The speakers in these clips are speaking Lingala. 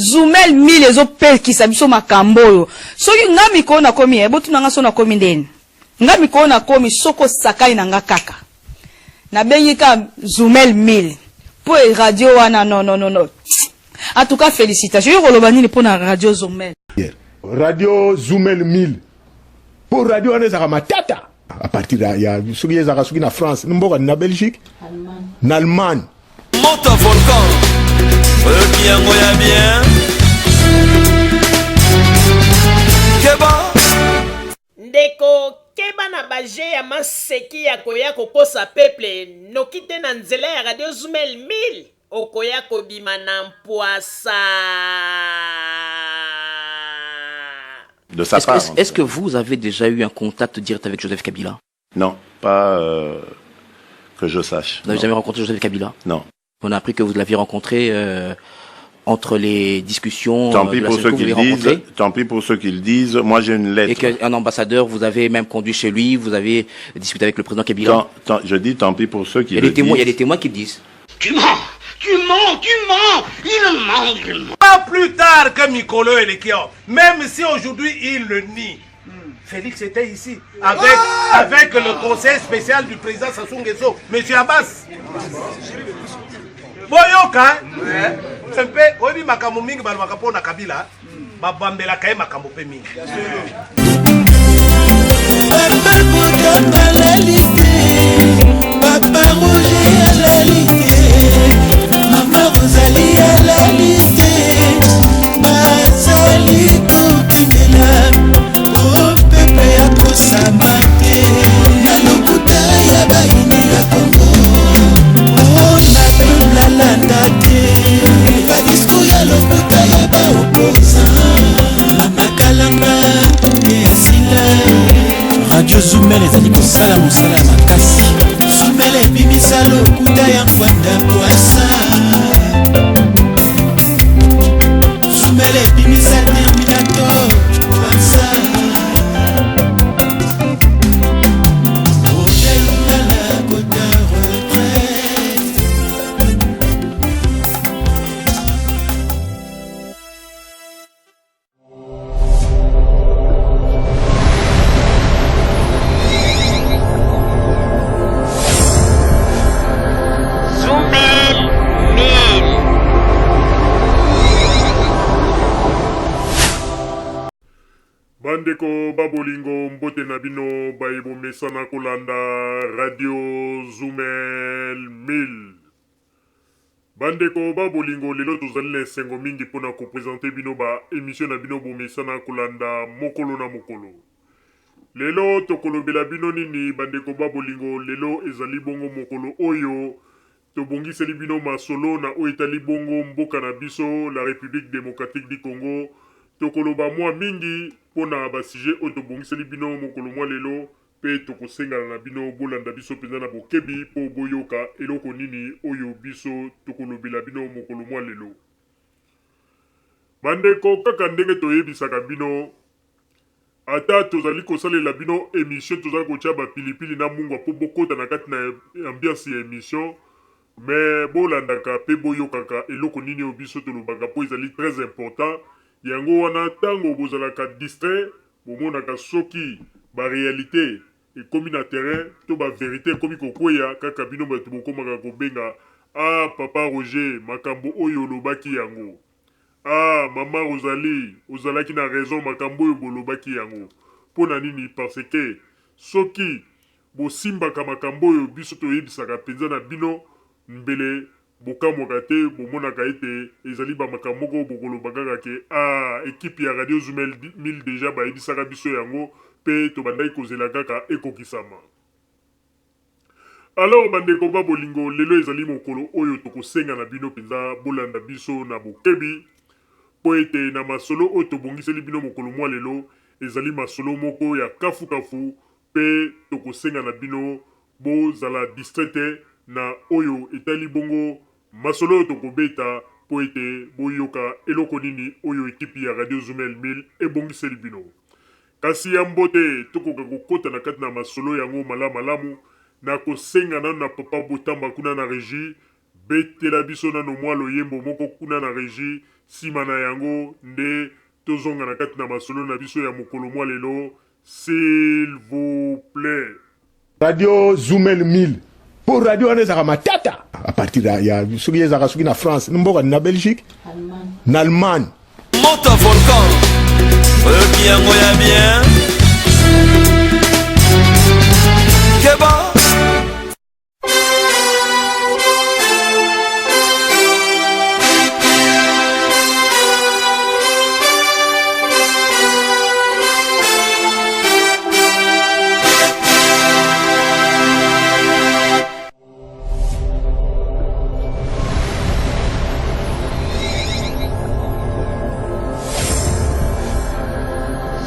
Zoumel 1000 ezopekisa biso makambo oyo. Soki nga mikolo na komi botu nanga so na komi ndeni. Nga mikolo na komi soko sakai na nga kaka. Na bengi ka Zoumel 1000. Po radio wana non. En tout cas félicitations. Yo koloba nini po na radio Zoumel. Radio Zoumel 1000. Pour radio wana ezaka matata. À partir de il y a soki ezaka soki na France, mboka na Belgique, en Allemagne. Monte un volcan. Qui a moyen bien. Keba. Ndeko keba na baje ya maseki ya koya kokosa peuple nokite na nzela ya radio Zoumel 1000 okoya kobima na mpoasa. De sa part. Est-ce que vous avez déjà eu un contact direct avec Joseph Kabila? Non, pas que je sache. Vous n'avez jamais rencontré Joseph Kabila? Non. On a appris que vous l'aviez rencontré entre les discussions. Tant pis pour ceux qui le disent. Tant pis pour ceux qui le disent. Moi, j'ai une lettre. Et qu'un ambassadeur, vous avez même conduit chez lui, vous avez discuté avec le président Kabila. Je dis tant pis pour ceux qui le disent. Il y a des témoins qui le disent. Tu mens. Il ment. Pas plus tard que Mikolo et Lekio, même si aujourd'hui il le nie. Félix était ici avec le conseil spécial du président Sassou Nguesso, M. Abbas. Boyoka, c'est un peu, on dit makambo mingi balmakapo na Kabila, babambela kaye makambo pe mingi. Papa Boudamba à la liste, Papa Roger à la liste, Maman Rosalie à la liste, Basali Koukindela, oh Pepe ya Kosamate, na lokuta ya baini ya Kongo, oh na pebla landate, badisco ya lokuta ya baoposa, Mama Kalamba, Esila, Radio Zoumel ezali kosala mosala makasi, Zoumel ebimisa lokuta ya Kwanda Bwasa, Zoumel ebimisa Terminator Bwasa, Okelunga la kota retraite. Zoumel 1000. Bandeko babolingo mbote na bino baibo mesana kolanda radio Zoumel 1000. Bandeko babolingo lelo tozali na esengo mingi mpona kopresente bino ba émission na bino bomesana kolanda mokolo na mokolo. Lelo tokolobela bino nini bandeko babolingo lelo ezali bongo mokolo oyo tobongiseli bino masolo na oyo etali bongo mboka na biso la République démocratique du Congo. Tokoloba mwa mingi pona ba sujet oyo tobongiseli bino mokolo mwa lelo pe tokosengana na bino bolanda biso penza na bokebi po boyoka eloko nini oyo biso tokolobela bino mokolo mwa lelo. Bandeko kaka ndenge toyebisaka bino ata tozali kosalela bino émission tozali kotia bapilipili na mungwa po bokota na kati na ambiance ya émission me bolandaka pe boyokaka eloko nini oyo biso tolobaka po ezali très important. Yango wana tango bozalaka distrait bomonaka soki ba réalité ekomi na terrain to ba vérité ekomi kokweya kaka bino bato bokomaka kobenga papa Roger makambo oyo olobaki yango, mama Rosalie ozalaki na raison makambo oyo bolobaki yango. Pona nini? Parce que soki bosimbaka makambo oyo biso toyebisaka penza na bino mbele bokamwaka te bomonaka ete ezali bamakambo moko bokolobaka kaka ke ekipe ya radio Zoumel 1000 deja bayebisaka biso yango pe tobandaki kozela kaka ekokisama. Alors bandeko babolingo lelo ezali mokolo oyo tokosenga na bino penza bolanda biso na bokebi po ete na masolo oyo tobongiseli bino mokolo mwa lelo ezali masolo moko ya kafu pe tokosenga na bino bozala distraite na oyo etali bongo masolo oyo tokobeta po ete boyoka eloko nini oyo ekipi ya radio Zoumel 1000 ebongiseli bino. Kasi ya mbote tokoka kokota na kati na masolo yango malamu na kosenga nano na papa Botamba kuna na régie betela biso nano mwa loyembo moko kuna na régie nsima na yango nde tozonga na kati na masolo na biso ya mokolo mwa lelo, s'il vous plaît. Radio Zoomel 1000 pour radio wana ezaka matata à partir ya soki ezaka soki na France mboka na Belgique na Allemagne Monta volcan oyoki yango ya bien Keba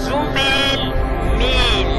Zoomel 1000.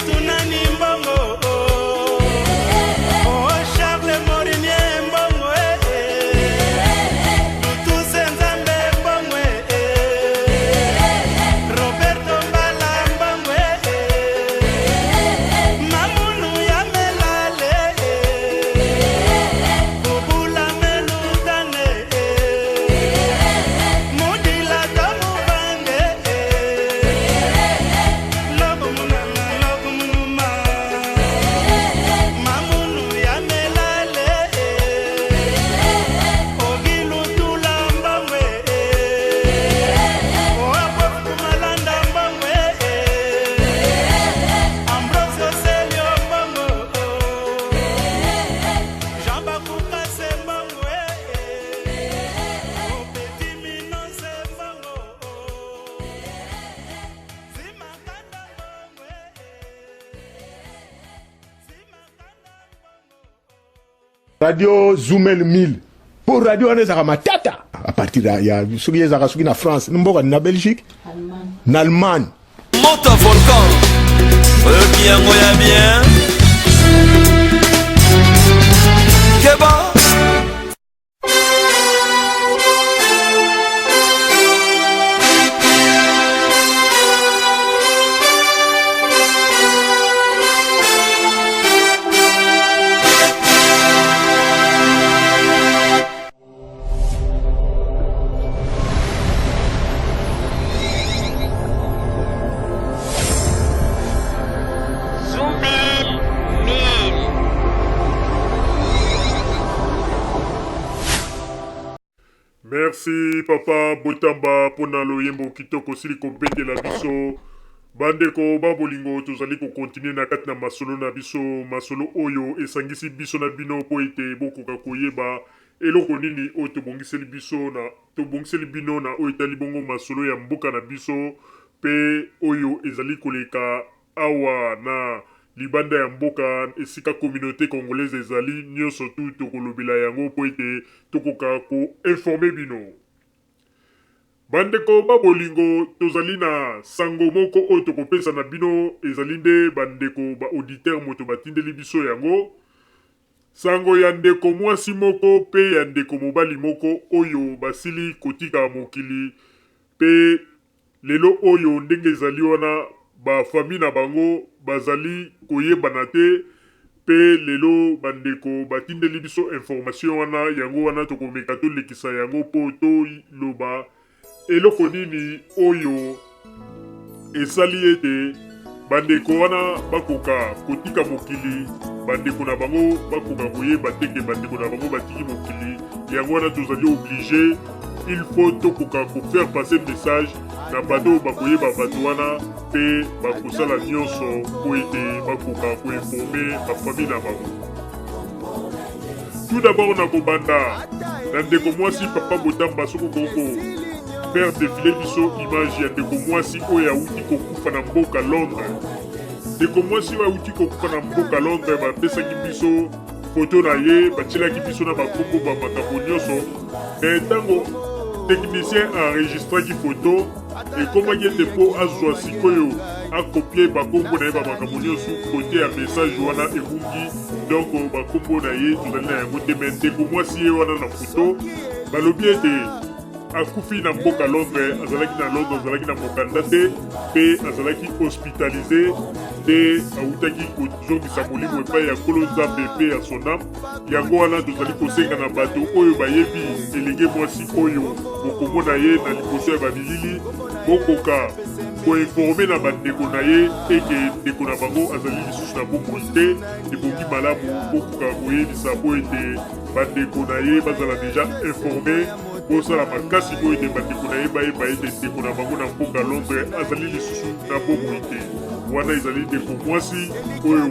tunani mbongo oh Charles Morinier mbongo Tutu Nzambe mbongo Roberto Mbala mbongo Mamunu ya melale Bubula melutane Mudila tamubange Lobo munana lobo munuma Mamunu ya melale Ogilutula mbangwe Oapo kumalanda mbangwe Ambrosio Selio mbangwe Jean-Baptiste Kase mbangwe Petit Minonce mbangwe Zimakanda mbangwe Radio Zoumel 1000 pour radio anezaka matata à partir ya soki ezaka soki na France mboka na Belgique na Allemagne Monte volcan qui a moyen bien Keba Zoumel 1000. Merci papa Botamba pona loyembo kitoko sili kobetela biso bandeko babolingo tozali kokontinue na kati na masolo na biso masolo oyo esangisi biso na bino po ete bokoka koyeba eloko nini oyo tobongiseli bino na oyo etali bongo masolo ya mboka na biso pe oyo ezali koleka awa na libanda ya mboka esika communauté congolaise ezali nyonso tu tokolobela yango po ete tokoka koinforme bino bandeko babolingo tozali na sango moko oyo tokopesa na bino ezali nde bandeko baauditeur moto batindeli biso yango sango ya ndeko mwasi moko pe ya ndeko mobali moko oyo basili kotika mokili pe lelo oyo ndenge ezali wana bafami na bango bazali koyebana te pe lelo bandeko batindeli biso information wana yango wana tokomeka tolekisa yango po toloba eloko nini oyo esali ete bandeko wana bakoka kotika mokili bandeko na bango bakoka koyeba teke bandeko na bango batiki mokili yango wana tozali oblige il faut tokoka kofaire passer message na bato bakoyeba bato wana pe bakosala nyonso po ete bakoka koinforme bafamille na bango tout d'abord na kobanda na ndeko mwasi papa Botamba soko koko faire défiler biso image ya ndeko mwasi oyo awuti kokufa na mboka Londres ndeko mwasi oyo awuti kokufa na mboka Londres bapesaki biso foto na ye batielaki biso na bakombo bamakambo nyonso me ntango technicien enregistraki foto ekomaki ete mpo azwa sikoyo akopie bakombo na ye bamakambo nyonso kote ya message wana ebungi donc bakombo na ye tozali na yango te me ndeko mwasi ye wana na foto balobi ete akufi na mboka Londres azalaki na Londres azalaki na mokanda te pe azalaki hospitalisé te awutaki kozongisa molimo epai ya nkolo nzambe pe ya sonam yango wana tozali kosenga na bato oyo bayebi elenge mwasi oyo bokomona ye na liboso ya babilili bokoka koinforme na bandeko na ye eke ndeko na bango azali lisusu na bomoi te ebongi malamu bokoka koyebisa po ete bandeko na ye bazala deja informe bosala makasi po ete bandeko na ye bayeba ete ndeko na bango na mboka Londres azali lisusu na bomoi te wana ezali ndeko mwasi oyo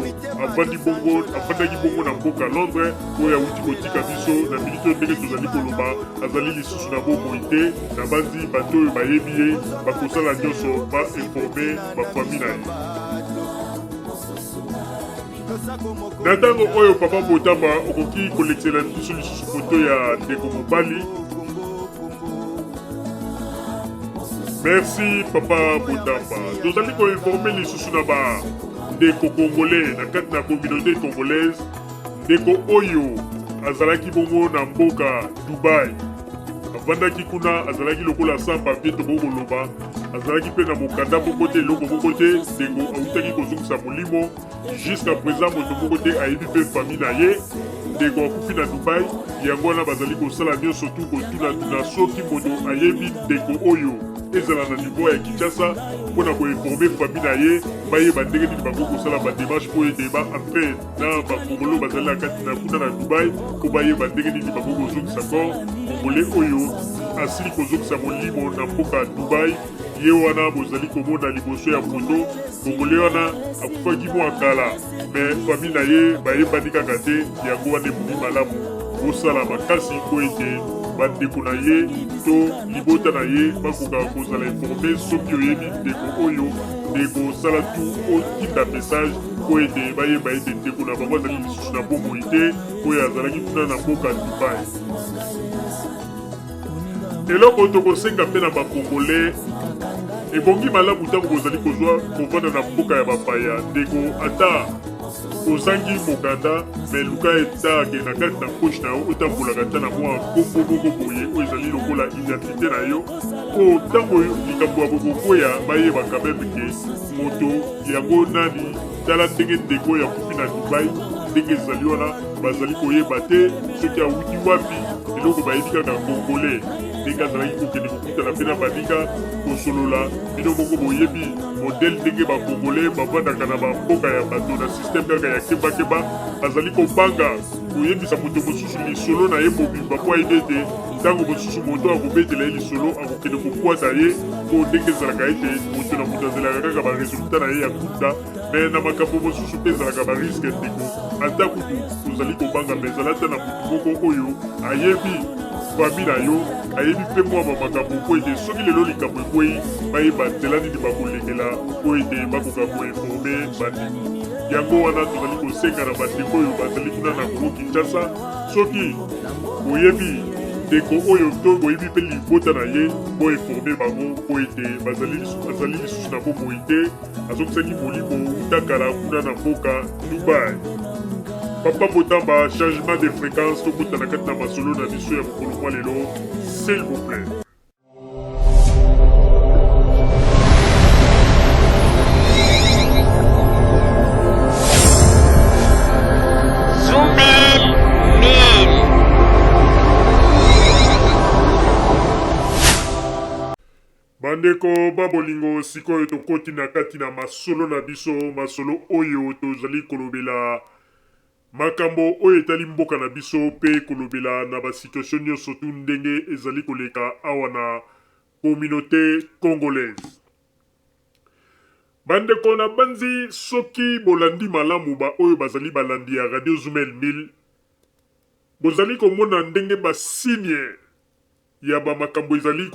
afandaki bongo na mboka Londres oyo awuti kotika biso na miniti oyo ndenge tozali koloba azali lisusu na bomoi te na banzi bato oyo bayebi ye bakosala nyonso bainforme bafami na ye na ntango oyo papa Botamba okoki kolekisela biso lisusu foto ya ndeko mobali. Merci papa Botamba. Tozali koinforme lisusu na ndeko congolais na kati na communauté congolaise ndeko oyo azalaki bongo na mboka Dubai avandaki kuna azalaki lokola sans papier to koloba azalaki mpe na mokanda moko te eloko moko te ndeko autaki kozongisa molimo jusqu'à présent moto moko te ayebi mpe famille na ye ndeko akufi na Dubai yango wana bazali kosala nyonso tu kotuna soki moto ayebi ndeko oyo ezala na niveau ya Kinshasa mpona koinforme famille na ye bayeba ndenge nini bango kosala badémarche po ete baentrain na bakongolo bazali na kati na kuna na Dubai po bayeba ndenge nini bango kozongisa kor kongole oyo asili kozongisa molimo na mboka Dubai ye wana bozali komona liboso ya foto kongole wana akufaki mwa kala me famille na ye bayebani kaka te yango wana ebumi malamu kosala makasi po ete bandeko na ye to libota na ye bakoka kozala informe soki oyebi ndeko oyo ndeko sala tu otinda message po ete bayeba ete ndeko na bango azali lisusu na bomoi te oyo azalaki kuna na mboka Dubai. eloko tokosenga mpe na bakongole ebongi malamu ntango bozali kozwa kovanda na mboka ya bapaya ndeko ata ozangi mokanda me luka etake na kati na poche na yo otambolaka ta na mwa nkombo moko boye oyo ezali lokola identité na yo po ntango likambo ya bokokwea bayebaka meme ke moto yango nani tala ndenge ndeko ya kufi na Dubai ndenge ezali wana bazali koyeba te soki awuti wapi eloko bayebi kaka kongole ndenge azalaki kokende kokutana mpe na baninga kosolola bino moko boyebi modele ndenge bakongole bavandaka na bamboka ya bato na systeme kaka ya kebakeba azali kobanga koyebisa moto mosusu lisolo na ye mobimba po ayebi ete ntango mosusu moto akobetela ye lisolo akokende kokwata ye po ndenge ezalaka ete moto na moto azalaka kaka baresultat na ye ya kuta me na makambo mosusu mpe ezalaka bariske ndeko ata kutu tozali kobanga me ezala ata na motu moko oyo ayebi famille na yo ayebi mpe mwa bamakambo po ete soki lelo likambo ekwei bayeba nzela nini bakolekela po ete bakoka koinforme bandeko yango wana tozali kosenga na bandeko oyo bazali kuna na Kongo Kinshasa soki boyebi ndeko oyo to boyebi mpe libota na ye boinforme bango po ete azali lisusu na bomoi te azokisaki molimo utakala kuna na mboka Dubai. Papa Motamba, changement de fréquence, tout le monde na masolo na biso ya mokolo mwa lelo, s'il vous plaît. Zumel 1000. Bandeko babolingo sikoyo tokoti na kati na masolo na biso, masolo oyo tozali kolobela makambo oyo etali mboka na biso mpe kolobela na basituation nyonso tu ndenge ezali koleka awa na communauté congolaise. Bandeko na banzi soki bolandi malamu ba oyo bazali balandi ya Radio Zumel 1000 bozali komona ndenge basigne ya bamakambo ezali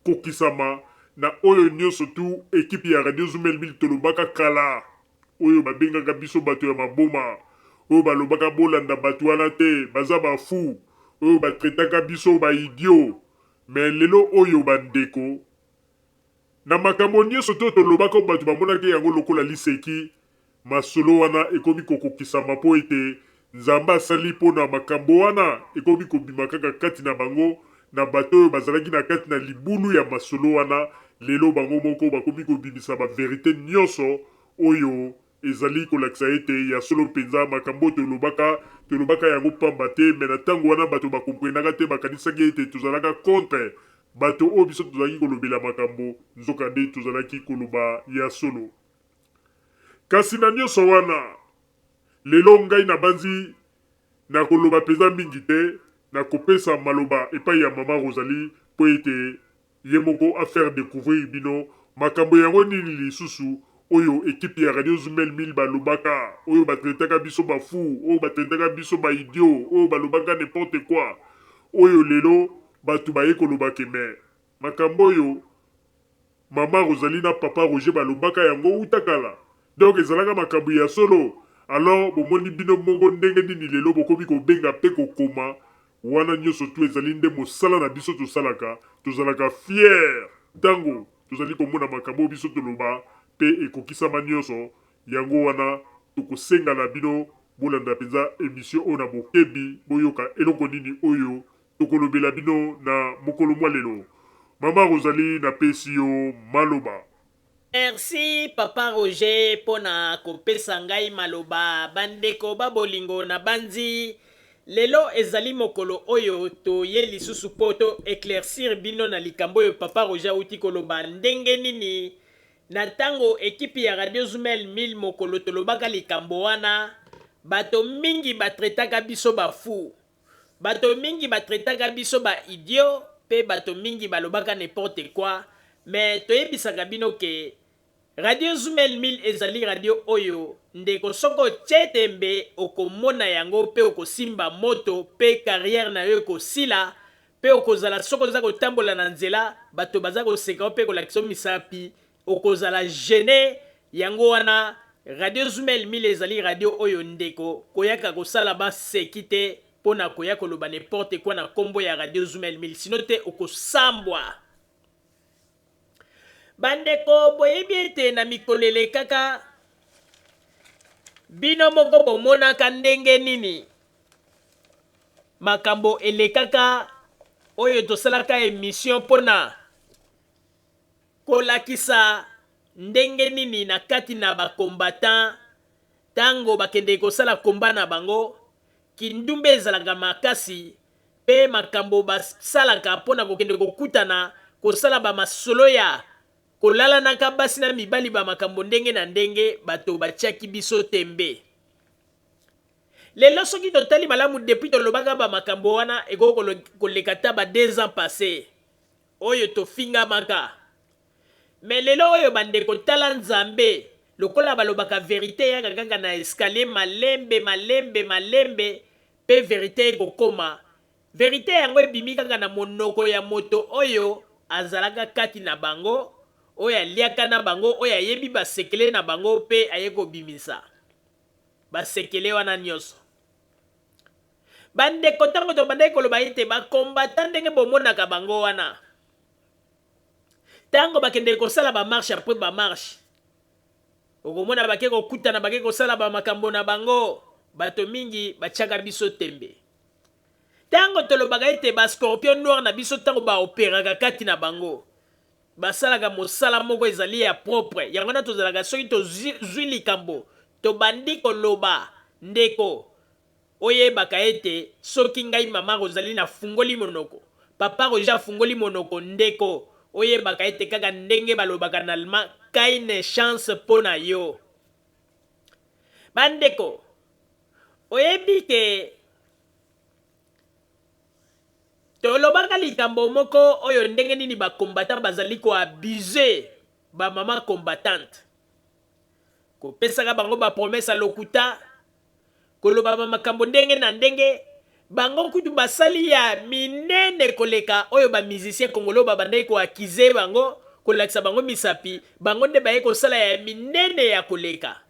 kokisama na oyo nyonso tu ekipe ya Radio Zumel 1000 tolobaka kala oyo babengaka biso bato ya maboma oyo balobaka bolanda bato wana te baza bafu oyo batretaka biso baidio me lelo oyo bandeko na makambo nyonso to tolobaka bato bamonaki yango lokola liseki masolo wana ekomi kokokisama po ete nzambe asali mpo na makambo wana ekomi kobima kaka kati na bango na bato oyo bazalaki na kati na libulu ya masolo wana lelo bango moko bakomi kobimisa baverite nyonso oyo ezali kolakisa ete ya solo mpenza makambo tolobaka yango pamba te me na ntango wana bato bakomprenaka te bakanisaki ete tozalaka contre bato oyo biso tozalaki kolobela makambo nzokande tozalaki koloba ya solo. Kasi na nyonso wana lelo ngai na banzi na koloba mpenza mingi te na kopesa maloba epai ya mama Rosalie po ete ye moko afaire découvrir bino makambo yango nini lisusu oyo ekipe ya Radio Zumel 1000 balobaka oyo batretaka biso bafu oyo batretaka biso baidio oyo balobaka n'importe quoi oyo lelo bato baye kolobake me makambo oyo mama Rosalie na papa Roger balobaka yango utakala donc ezalaka makambo ya solo. Alors bomoni bino mongo ndenge nini lelo bokomi kobenga mpe kokoma wana nyonso tu ezali nde mosala na biso tosalaka tozalaka fier ntango tozali komona makambo biso toloba mpe ekokisama nyonso yango wana tokosenga na bino bolanda penza émission oyo na bokebi boyoka eloko nini oyo tokolobela bino na mokolo mwa lelo. Mama Rosalie napesi yo maloba. Merci Papa Roger pona kopesa ngai maloba. Bandeko babolingo na banzi lelo ezali mokolo oyo toye lisusu po to éclaircir bino na likambo oyo Papa Roger uti koloba ndenge nini na tango ekipi ya Radio Zumel 1000 mokolo tolobaka likambo wana bato mingi batretaka biso bafu, bato mingi batretaka biso ba idiot, pe bato mingi balobaka n'importe quoi. Mais toyebisaka bino ke Radio Zumel 1000 ezali radio oyo ndeko soko chetembe okomona yango pe okosimba moto pe carrière na yo ekosila pe okozala soko za kotambola na nzela bato baza koseka pe kolakisa misapi okozala gêné yango wana. Radio Zumel 1000 ezali radio oyo ndeko koyaka kosala ba sekite pona koya koloba n'importe quoi na kombo ya Radio Zumel 1000 sino te okosambwa. Bandeko boyebi ete na mikolele kaka bino moko bomonaka ndenge nini makambo elekaka oyo tosalaka émission pona kolakisa ndenge nini na kati na bakombatant tango bakende kosala komba na bango kindumbe ezalaka makasi pe makambo basalaka mpona kokende kokutana kosala bamasolo ya kolala naka basi na mibali ba makambo ndenge na ndenge bato batiaki biso tembe. Lelo soki totali malamu depuis tolobaka ba makambo wana eko koleka ta ba 2 ans passés oyo tofinga maka. Mais lelo oyo bandeko tala nzambe lokola balobaka vérité ya kaka na escalier malembe malembe malembe pe vérité ekokoma. Vérité yango ebimi kaka na monoko ya moto oyo azalaka kati na bango oyo aliaka na bango oyo ayebi basekele na bango pe aye kobimisa basekele wana nyonso. Bandeko tango tobandaki koloba ete bakombata ndenge bomonaka bango wana tango bakende kosala bamarche apres bamarche okomona bake kokutana bake kosala bamakambo na bango bato mingi batiaka biso tembe. Tango tolobaka ete bascorpion noir na biso tango baoperaka kati na bango basalaka mosala moko ezali ya propre yango na tozalaka soki tozwi likambo tobandi koloba ndeko oyebaka ete soki ngai mama Rosalie na fungoli monoko papa Roger afungoli monoko ndeko oyebaka ete kaka ndenge balobaka na allemand kaine chance pona yo. Bandeko oyebi ke tolobaka likambo moko oyo ndenge nini bakombatant bazali koabuse bamama combattante kopesaka bango bapromesa lokuta koloba bamakambo ndenge na ndenge bango kutu basali ya minene koleka oyo bamusicien kongolo babandaki koakize bango kolakisa bango misapi bango nde baye kosala ya minene ya koleka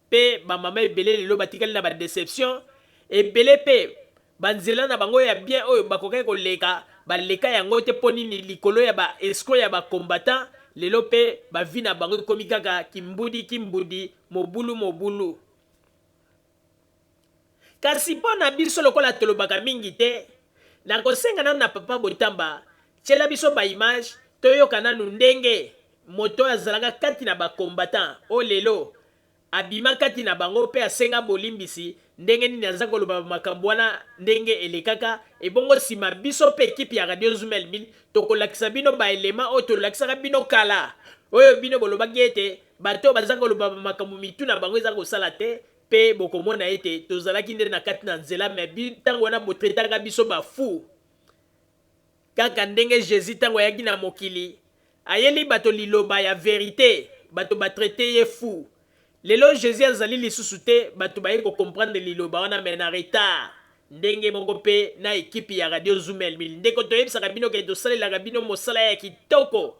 pe bamama ebele lelo batikali na badeception ebele pe banzela na bango ya bien oyo bakokaki koleka baleka yango te mpo nini likolo ya baescroc ya bakombatant lelo pe bavi na bango ekomi kaka kimbudi kimbudi mobulu mobulu. Kasi mpo na biso lokola tolobaka mingi te nakosenga nanu na papa Botamba tiela biso baimage toyoka nanu ndenge moto azalaka kati na bakombatant o lelo abima kati na bango pe asenga bolimbisi ndenge nini aza koloba makambo wana ndenge elekaka ebongo nsima biso pe ekipe ya Radio Zumel 1000 tokolakisa bino baelema oyo tolakisaka bino kala oyo bino bolobaki ete bato baza koloba makambo mitu na bango eza kosala te pe bokomona ete tozalaki nde na kati na nzela me ntango wana botretaka biso bafu kaka ndenge Jésus ntango ayaki na mokili ayeli bato liloba ya verité bato batraite ye fu. Lelo Jésus azali lisusu te bato baye comprendre liloba wana me na retard ndenge moko pe na ekipe ya Radio Zumel 1000 ndeko toyebisaka bino ke tosalelaka bino mosala ya kitoko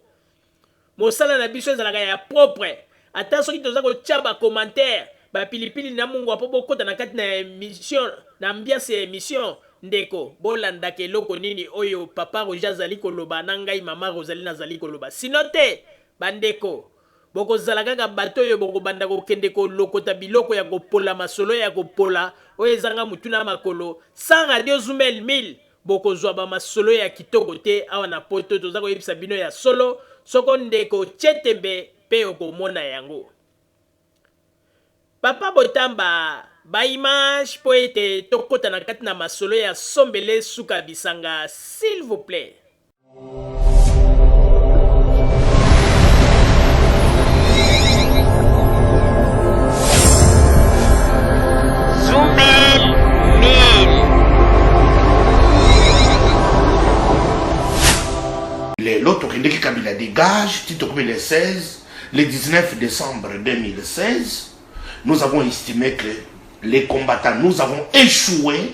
mosala na biso ezalaka ya propre ata soki toza kotia bacommentaire bapilipili na mungu apo bokota na kati na émission na ambiance ya émission ndeko bolandaka eloko nini oyo papa Roger azali koloba na ngai mama Rosalie nazali koloba sino te bandeko bokozala kaka bato oyo bokobanda kokende kolokota biloko ya kopola masolo ya kopola oyo ezanga mutu na makolo sans radio Zumel 1000 bokozwa bamasolo ya kitoko te awa na poto toza koyebisa bino ya solo soko ndeko Chetembe pe okomona yango. Papa Botamba ba image po ete tokota na kati na masolo ya Sombele Suka Bisanga s'il vous plaît. Zumel 1000. L'autre qui Kabila dégage, Tito Kabila le 16, le 19 décembre 2016, nous avons estimé que les combattants, nous avons échoué.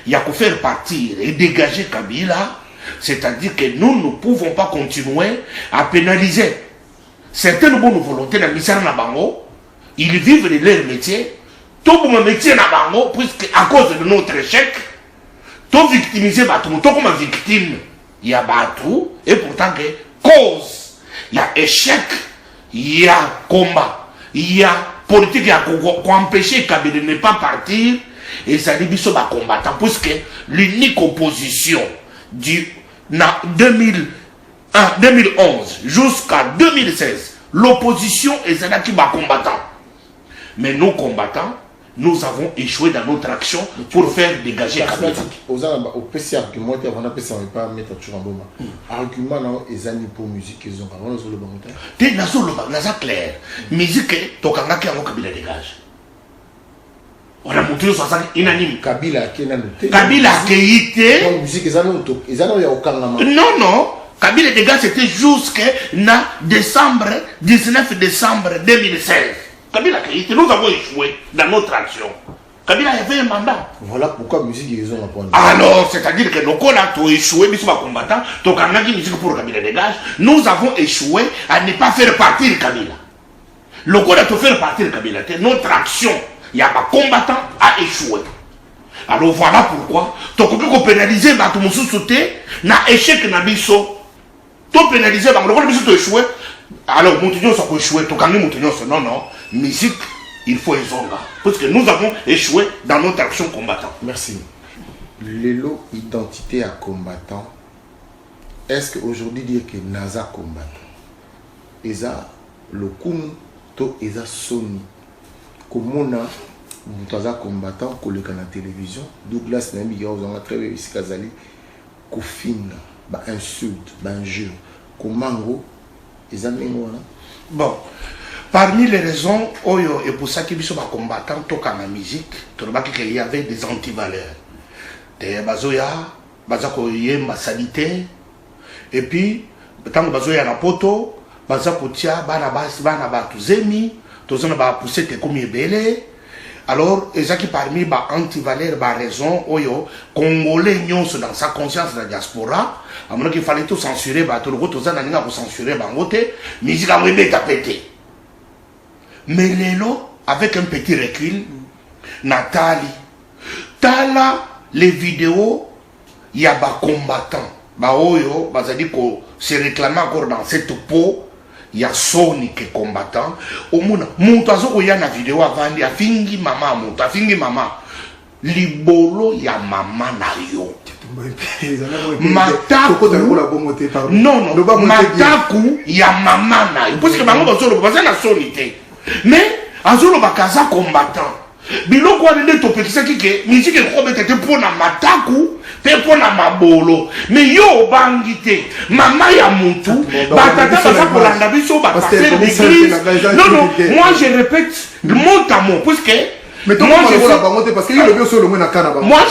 Il y a qu'à faire partir et dégager Kabila, c'est-à-dire que nous ne pouvons pas continuer à pénaliser certaines bonnes volontés dans le Nabango. Ils vivent de leur métier. Tout mon métier Nabango, puisque à cause de notre échec, tout victimisé, tout comme victime, il y a Batou, et pourtant que cause, il y a échec, il y a combat, il y a politique qui a empêché Kabila de ne pas partir, et ça dit biso ba combattant, puisque l'unique opposition du 2011 jusqu'à 2016, l'opposition est ça qui va combattant. Mais nos combattants, nous avons échoué dans notre action pour faire dégager Kabila. Au PC argument, on a PC on pas mettre toujours en boma. Argument non, ils ont pour musique ils ont pas. On a sur le banc. T'es na sur le banc, na clair. Musique tokanga ki ngo Kabila dégage. On a montré ça inanime. Kabila qui n'a noté. Kabila qui était. Non musique ils ont y a aucun nama. Non non. Kabila dégage c'était jusqu'à 19 décembre 2016. Kabila qui était. Nous avons échoué dans notre action. Kabila avait un mandat. Voilà pourquoi musique ils ont apprendre. Alors c'est-à-dire que nous avons échoué, nous sommes combattants. Donc on a dit musique pour Kabila dégage. Nous avons échoué à ne pas faire partir Kabila. Le coup de faire partir Kabila, notre action. Il y a un combattant à échouer. Alors voilà pourquoi. Tu peux pénaliser tout le monde sauté. Na échec na biso. Tu pénaliser le monde biso échouer. Alors Montignon ça peut échouer. Tu connais Montignon non non. Musique il faut ezonga. Parce que nous avons échoué dans notre action combattant. Merci. L'élo identité à combattant. Est-ce qu'aujourd'hui dire que Naza combattant, Eza le Koum to Eza Sony. Comment on a un combattant qui est à la télévision, Douglas Nambi, on a très bien ici Kazali, Koufina, insulte, injure, comment ils ont bon, parmi les raisons, et pour ça qu'ils sont combattants, tout comme la musique, il y avait des antivaleurs. Des bazoya, bazako yemba salité, et puis, tant que bazoya na poto, bazako tia, bana tuzemi, tous on va pousser tes comme belé. Alors, ezaki parmi les antivaleurs, raison, oyo, congolais nyonso dans sa conscience de la diaspora, à mon qu'il fallait tout censurer, tout le monde, pour censurer, musique à moi, pété. Mais l'élo, avec un petit recul, Nathalie, tala les vidéos, il y a des combattants, oyo, bazadi ko se réclamer encore dans cette peau. Il y a Sony qui est combattant. Au monde, il y a une vidéo avant, il y a fingi maman, libolo, il y a maman na yo. Mataku, non, Mataku, il y a maman na yo. Parce que maman, il y a Sony. Mais, azolo bakaza combattant. Biloko wane to petisa kike, musique est trop bête pour na Mataku, pour na mabolo. Mais yo bangite, maman ya mutu, batata basa pour la biso, batata l'église. Non, non, moi je répète mot à mot, puisque mais moi,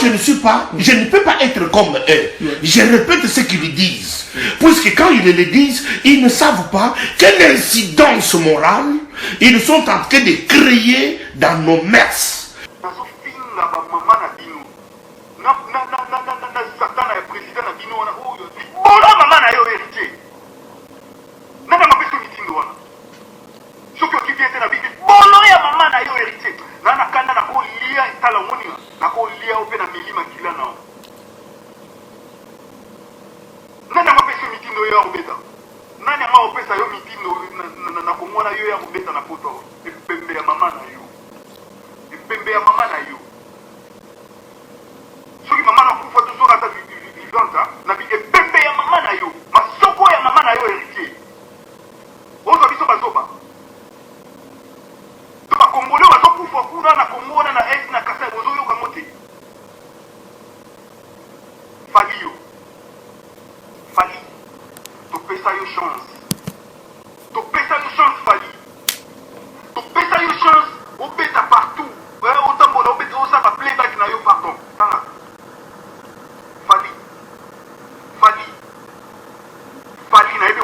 je ne suis pas, je ne peux pas être comme eux. Je répète ce qu'ils disent. Puisque quand ils le disent, ils ne savent pas quelle incidence morale ils sont en train de créer dans nos mœurs. Nani ama opesa yo mitindo na komona yo pembe ya mama na yo soki mama na kufa toujours ata vivante na pembe ya mama na yo masoko ya mama na yo héritier ozo biso bazoba to bakongole bazokufa kuna na Kongo wana na est na Kasai bozoyoka mote fali yo fali topesa yo chance fali topesa yo chance obeta partout otambola obeta osaka playback na yo pardon tanga fali na yebi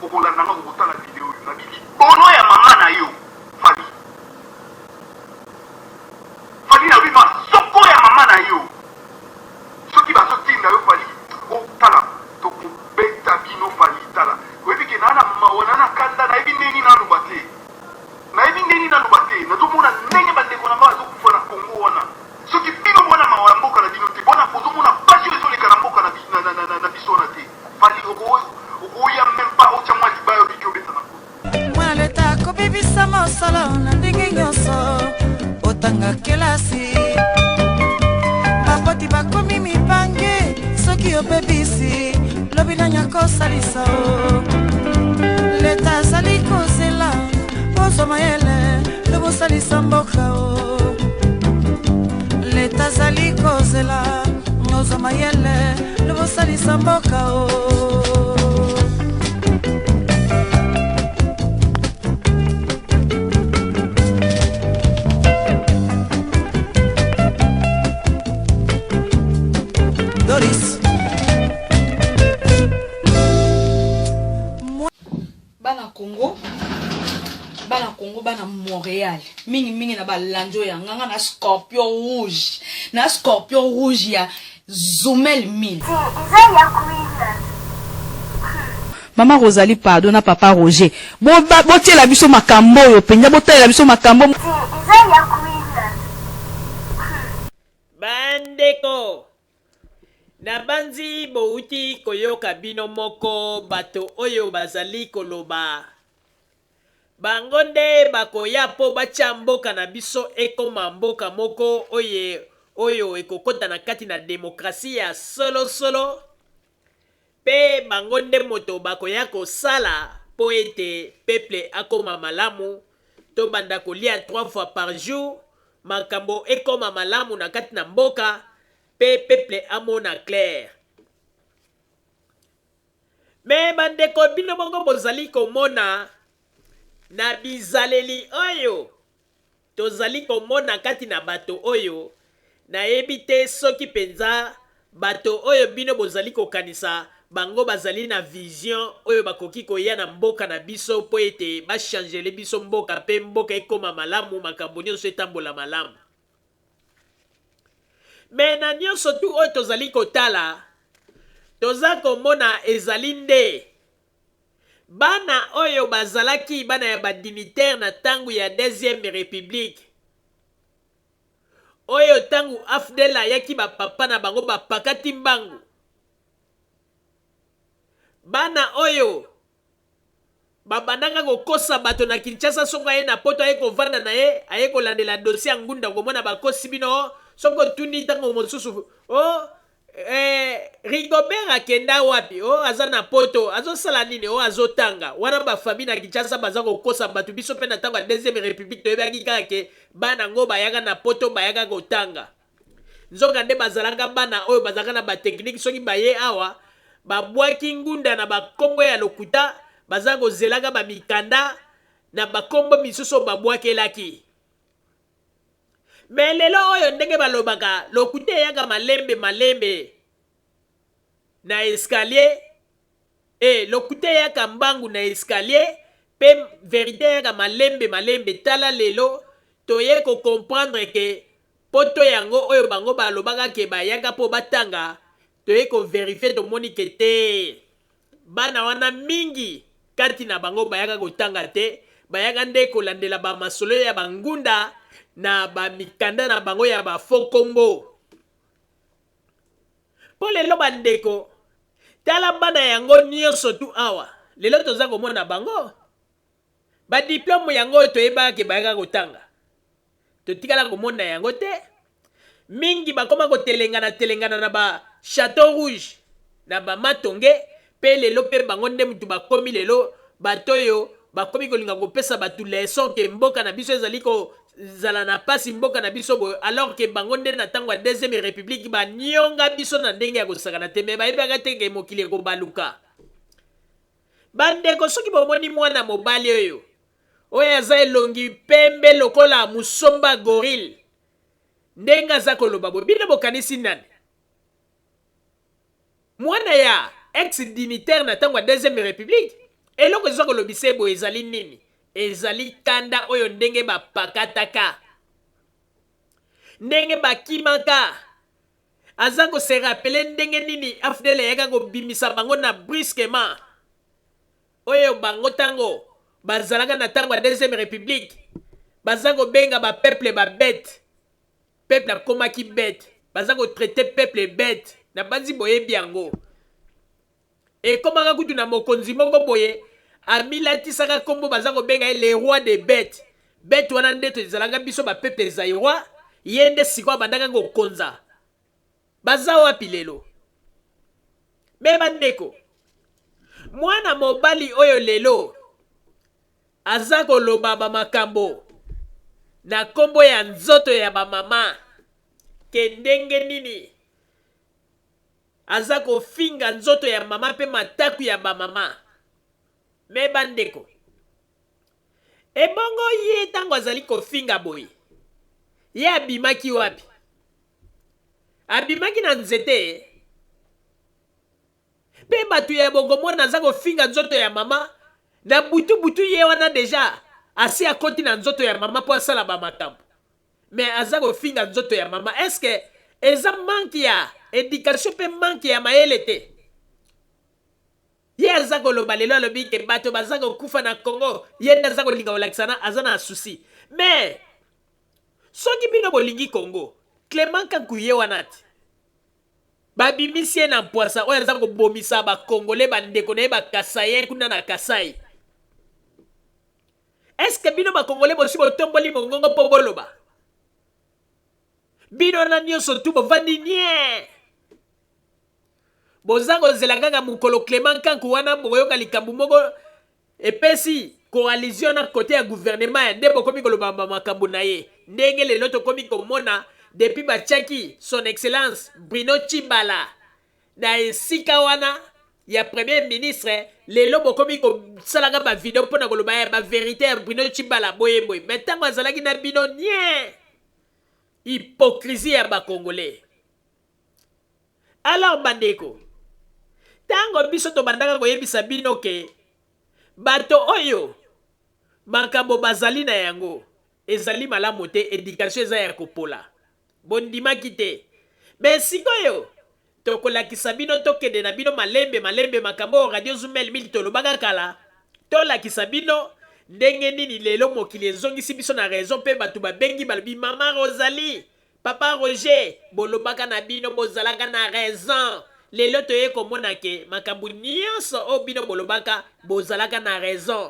okolanda nga kokotala video oyo na bibono ya mama na yo fali na bi masoko ya mama na yo soki bazotinda yo fali otala tokobeta bino fali tala oyebi ke naa na mawana na kanda nayebi ndeni naloba te nazomona ndenge bandeko na nga bazokufa na Kongo wana soki bino bona mawa ya mboka na bino te bona kozomona pasi oyo ezoleka na mboka na biso wana te fali okoya même pas otya mwa libaya obiki obeta na mwana leta akobebisa mosolo na ndenge nyonso otanga kelasi bapoti bakomi mipange soki obebisi lobi nanya kosalisa o leta azali kozela ozwa mayele lobosalisa mboka o leta azali kozela ozwa mayele lobosalisa mboka o Doris bana Montréal mingi na balanjo ya nganga na scorpion rouge ya Zumel Mil Mama Rosalie pardon na papa Roger botiela biso makambo oyo penja botalela biso makambo bandeko na banzi bouti koyoka bino moko bato oyo bazali koloba bango nde bakoya po batya mboka na biso ekoma mboka moko oyo ekokota na kati na demokrasi ya solosolo pe bango nde moto bakoya kosala po ete peuple akoma malamu to banda kolia 3 fois par jour makambo ekoma malamu na kati na mboka pe peuple amona clair. Me bandeko bino bongo bozali komona na bizaleli oyo tozali komona kati na bato oyo nayebi te soki penza bato oyo bino bozali kokanisa bango bazali na vision oyo bakoki koya na mboka na biso po ete bachangele biso mboka pe mboka ekoma malamu makambo nyonso etambola malamu. Me na nyonso tu oyo tozali kotala toza komona ezali nde bana oyo bazalaki bana ya badimitaire na tangu ya deuxième république oyo tangu Afdel ayaki bapapa na bango bapakati mbangu bana oyo babandanga kokosa bato na Kinshasa songo aye na poto aye kovanda na ye aye kolandela dossier ya ngunda komona bakosi bino songo tundi tango mosusu Rigobert akenda wapi aza na poto azosala nini azotanga wana bafamille na Kinshasa baza kokosa bato biso pe na tango ya deuxième république toyebaki kaka ke bana ngo bayaka na poto bayaka kotanga nzoka nde bazalaka bana oyo bazalaka na bateknike soki baye awa babwaki ngunda na bakongo ya lokuta baza kozelaka bamikanda na bakombo misusu babwakelaki. Me lelo oyo ndenge balobaka lokuta eyaka malembe na escalier lokuta eyaka mbangu na escalier pe verite eyaka malembe tala lelo toye comprendre ke poto yango oyo bango balobaka ke bayaka po batanga toye verifie tomoni ke te bana wana mingi kati na bango bayaka kotanga te bayaka nde kolandela bamasolo ya bangunda na bamikanda na bango ya bafo kombo. Po lelo bandeko tala bana yango nyonso tu awa lelo toza komona bango badiplome yango toyebaka ke bayaka kotanga totikala komona yango te mingi bakoma kotelengana na ba Château Rouge na ba Matonge pe lelo pe bango nde mutu bakomi lelo batoyo bakomi kolinga kopesa batu leson ke mboka na biso ezali ko zala na pasi mboka na biso boyo alors que bango nde na tango ya deuxième république banyonga biso na ndenge ya kosakana te me bayebaka te ke mokili ekobaluka. Bandeko soki bomoni mwana mobali oyo aza elongi pembe lokola musomba gorille ndenge aza koloba boye bino bokanisi nani? Mwana ya ex dignitaire na tango ya deuxième république eloko eza kolobisa boye ezali nini? Ezali kanda oyo ndenge bapakataka ndenge bakimaka aza kose rappele ndenge nini AFDL yaka kobimisa bango na brusquement oyo bango tango bazalaka na tango ya deuxième république baza kobenga bapeuple babete peuple akomaki bete baza kotraite peuple bete na banzi boyebi yango ekomaka kutu na mokonzi moko boye amilatisaka kombo baza kobenga le roi de bête bête wana ndeto ezalaka biso bapeuple zairoi ye nde sikoyo bandaka kokonza baza wapi lelo? Me bandeko mwana mobali oyo lelo aza koloba bamakambo na kombo ya nzoto ya bamama ke ndenge nini aza kofinga nzoto ya mama pe mataku ya bamama. Me bandeko ebongo ye tango azali kofinga boye ye abimaki wapi? Abimaki na nzete pe batu ya bongo mwana aza kofinga nzoto ya mama na butu ye wana deja asi akoti na nzoto ya mama po asala bamakambo me aza kofinga nzoto ya mama. Eske eza manki ya éducation pe manki ya mayele te? Ye aza koloba lelo alobi ke bato baza kokufa na Congo ye nde aza kolinga kolakisana aza na susi. Me soki bino bolingi Congo Clément Kankou ye wana te babimisi ye na mpwasa oyo aza kobomisa bakongole bandeko na ye bakasaye kuna na Kasai. Eske bino bakongole bosi botomboli mongongo mpo boloba? Bino na nyonso tu bovandi nye bozango zela kaka mukolo Clément Kankou wana boyoka likambo moko epesi coalition na côté ya gouvernement ya nde bokomi koloba makambo na ye ndenge lelo tokomi komona depuis batiaki son excellence Bruno Tshibala na esika wana ya premier ministre lelo bokomi kosalaka bavideo mpona koloba ya baverité ya Bruno Tshibala boyeboye me ntango azalaki na bino nie hypocrisie ya bakongolais. Alors bandeko tango biso tobandaka koyebisa bino ke bato oyo makambo bazali na yango ezali malamu te éducation eza ya kopola bondimaki te me sikoyo tokolakisa bino tokende na bino malembe makambo radio Zumel mili tolobaka kala tolakisa bino ndenge nini lelo mokili ezongisi biso na raison pe bato babengi balobi mama Rosalie papa Roger bolobaka na bino bozalaka na raison. Lelo toye komona ke makambo nyonso o bino bolobaka bozalaka na raison.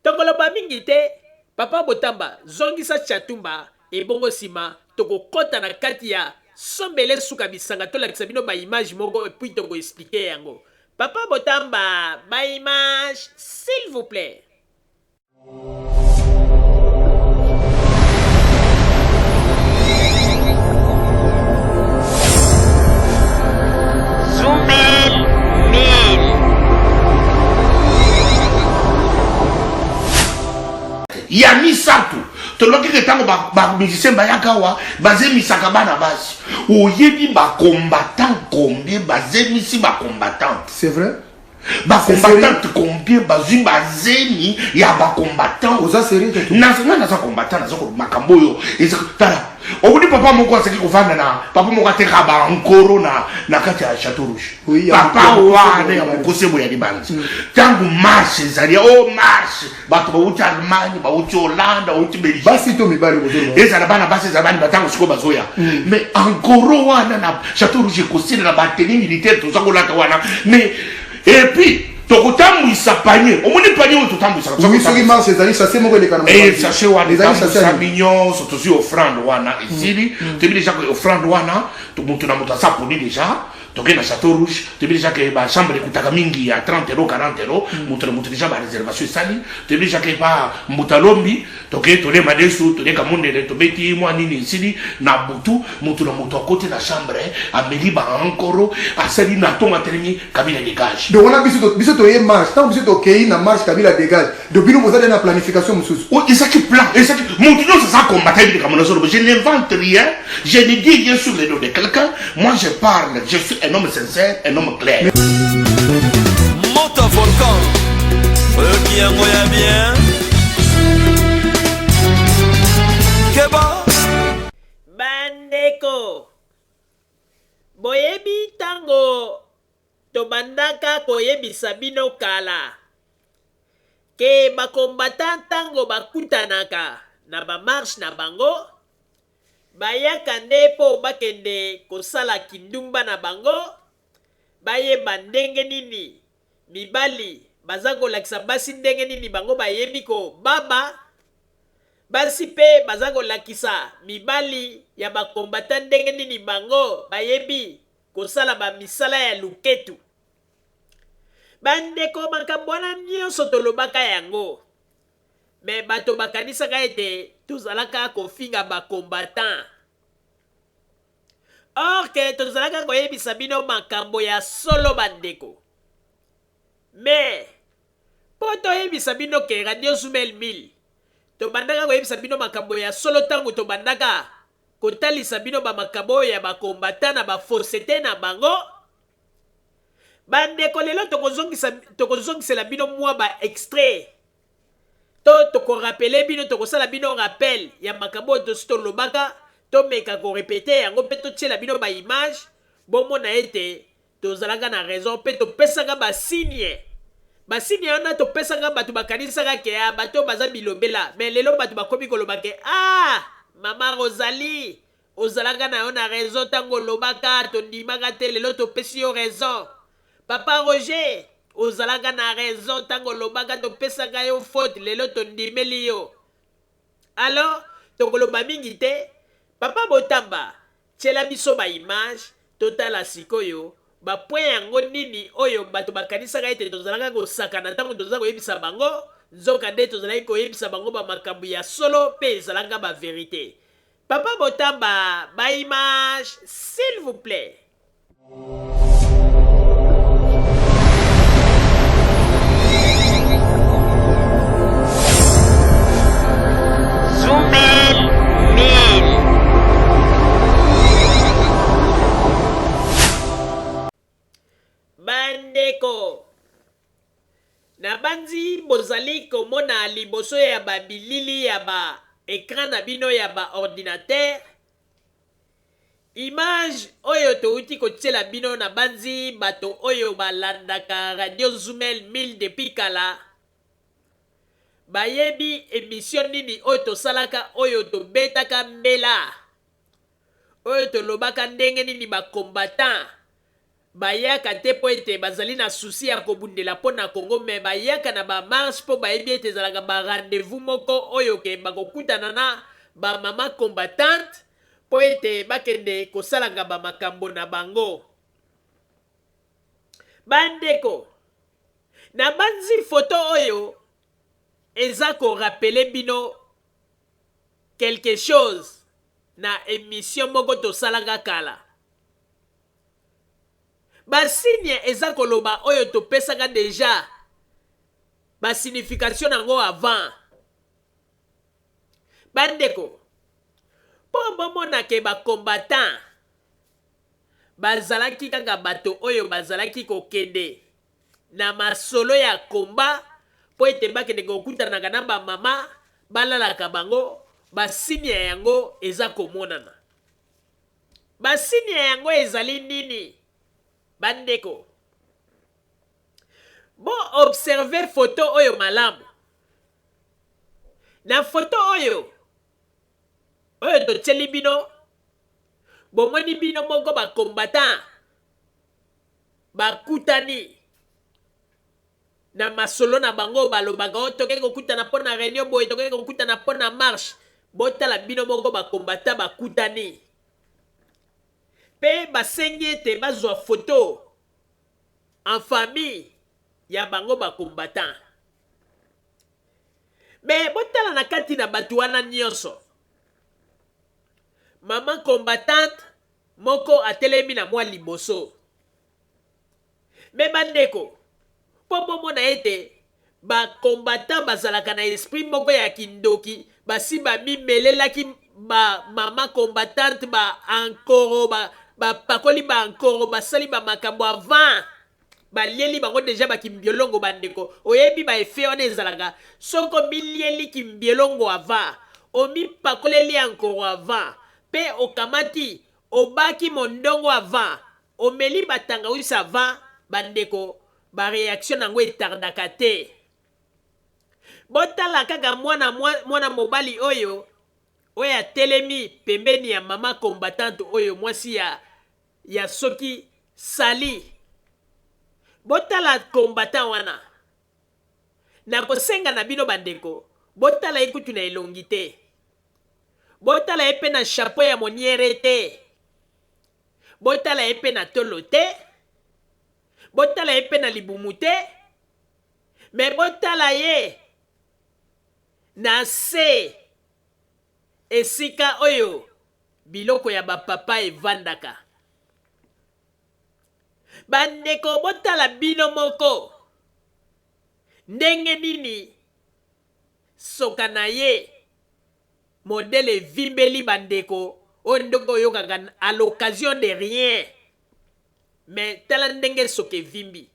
Tokoloba mingi te papa Botamba zongisa chatumba ebongo sima tokokota na kati ya sombele suka bisanga tolakisa bino ba image moko et puis toko expliquer yango. Papa Botamba ba image s'il vous plaît. ya misato toloki ke tango ba musicien bayaka wa bazemisaka bana basi oyebi ba combattant combien bazemisi ba combattant. C'est vrai? Ba combattant combien bazui bazemi ya ba combattant oza sérieux te na za combattant na za ko makambo yo ezakutala obudi papa moko aseki kuvanda na papa moko ateka ba nkoro na kati ya Château Rouge. Oui, papa wana ya mukosebo ya libanzi tangu marche zali marche bato bauti Allemagne bauti Hollande bauti Belgique basi to mibali bozo ezala bana basi zabani batango siko bazoya mais nkoro wana na Château Rouge kosina na bateni militaire to zakolaka wana mais et puis tokotambwisa panier omoni panier oyo totambwisa oui soki marche ezali sase moko elekana sase wana etambwisa mignon so tozwi offrande wana esili toyebi déjà ke offrande wana moto na moto asa poni déjà toke na château rouge toyebi déjà ke bachambre ekutaka mingi ya 30 euro 40 euro moto na moto déjà baréservation esali toyebi déjà ke pa moto alombi toke tolema desu toleka mondele tobeti mwa nini esili na butu moto na moto akoti na chambre ameli baankoro asali na ntongo atelemi kabila dégage donc wana biso toye marche ntango biso tokei na marche kabila dégage donc bino bozali na planification mosusu ezaki plan ezaki moto nyonso aza kombata yebi likambo nazoloba je n'invente rien je ne dis rien sur le dos de quelqu'un moi je parle je suis un homme sincère un homme clair Mota volcan oyoki yango ya bien keba bandeko boyebi tango tobandaka koyebisa bino kala ke bakombatan tango bakutanaka na bamarshe na bango bayaka nde mpo bakende kosala kindumba na bango bayeba ndenge nini mibali baza kolakisa basi ndenge nini bango bayebi kobaba basi mpe baza kolakisa mibali ya bakombata ndenge nini bango bayebi kosala bamisala ya luketu bandeko makambo wana nyonso tolobaka yango me bato bakanisaka ete tozalaka kofinga bakombatan or ke tozalaka koyebisa bino makambo ya solo bandeko me mpo toyebisa bino ke radio Zumel 1000 tobandaka koyebisa bino makambo ya solo ntango tobandaka kotalisa bino bamakambo oyo ya bakombata na baforsete na bango bandeko lelo tokozongisela bino mwa baextrait to tokorapele bino tokosala bino rappel ya makambo oyo tosi tolobaka tomeka korepete yango mpe totiela bino baimage bomona ete tozalaka na raison mpe topesaka basigne wana topesaka bato bakanisaka ke bato baza bilombela me lelo bato bakomi koloba ke mama Rosalie ozalaka na yo na raison ntango olobaka tondimaka te lelo topesi yo raison papa Roger ozalaka na raison ntango olobaka topesaka yo faute lelo tondimeli yo alors tokoloba mingi te papa Botamba tiela biso baimage totala sikoyo bapoint yango nini oyo bato bakanisaka ete tozalaka kosakana ntango toza koyebisa bango nzoka nde tozalaki koyebisa bango bamakambo ya solo mpe ezalaka baverité papa Botamba baimage s'il vous plaît. Zumel 1000 bandeko na banzi bozali komona liboso ya babilili ya baekran na bino ya baordinateur image oyo touti kotiela bino na banzi bato oyo balandaka radio Zumel 1000 depuis kala bayebi émission nini oyo tosalaka oyo tobetaka mbela oyo tolobaka ndenge nini bakombatant bayaka te mpo ete bazali na susi ya kobundela mpo na Congo me bayaka na bamarshe mpo bayebi ete ezalaka barendez-vous moko oyo ke bakokutana na bamama combattante mpo ete bakende kosalanga bamakambo na bango bandeko na banzi foto oyo eza korapele bino quelque chose na émission moko tosalaka kala basigne eza koloba oyo topesaka deja basignification nango avant bandeko mpo bomona ke bakombatant bazalaki kaka bato oyo bazalaki kokende na masolo ya komba mpo ete bakende kokutanaka na bamama balalaka bango basigne yango eza komonana basigne yango ezali nini bandeko bo observe photo oyo malamu na photo oyo totieli bino bomoni bino moko bakombatant bakutani na masolo na bango balobaka o tokeke kokutana mpo na réunion boye tokeke kokutana mpo na marche botala bino moko bakombata bakutani mpe basengi ete bazwa foto en famille ya bango bakombata me botala na kati na bato wana nyonso mama combattante moko atelemi na mwa liboso me bandeko mpo bomona ete bakombata bazalaka na esprit moko ya kindoki basi bamimelelaki mama combattante baankoro bapakoli baankoro basali bamakambo avant balieli bango deja bakimbiolongo bandeko oyebi baefe wana ezalaka soko milieli kimbiolongo avant omipakoleli ankoro avant mpe okamati obaki mondongo avant omeli batangawisi avant bandeko bareaction nango etardaka te botala kaka mwana mobali oyo atelemi pembeni ya mama combattante oyo mwasi ya soki sali botala combattant wana na kosenga na bino bandeko botala ekutu na elongi te botala ye mpe na chapeau ya moniere te botala ye mpe na tolo te botala ye mpe na libumu te me botala ye na se esika oyo biloko ya bapapa evandaka bandeko botala bino moko ndenge nini soka na ye modele evimbeli bandeko oyo ndenge oyokaka à l'occasion de rien mais tala ndenge soka evimbi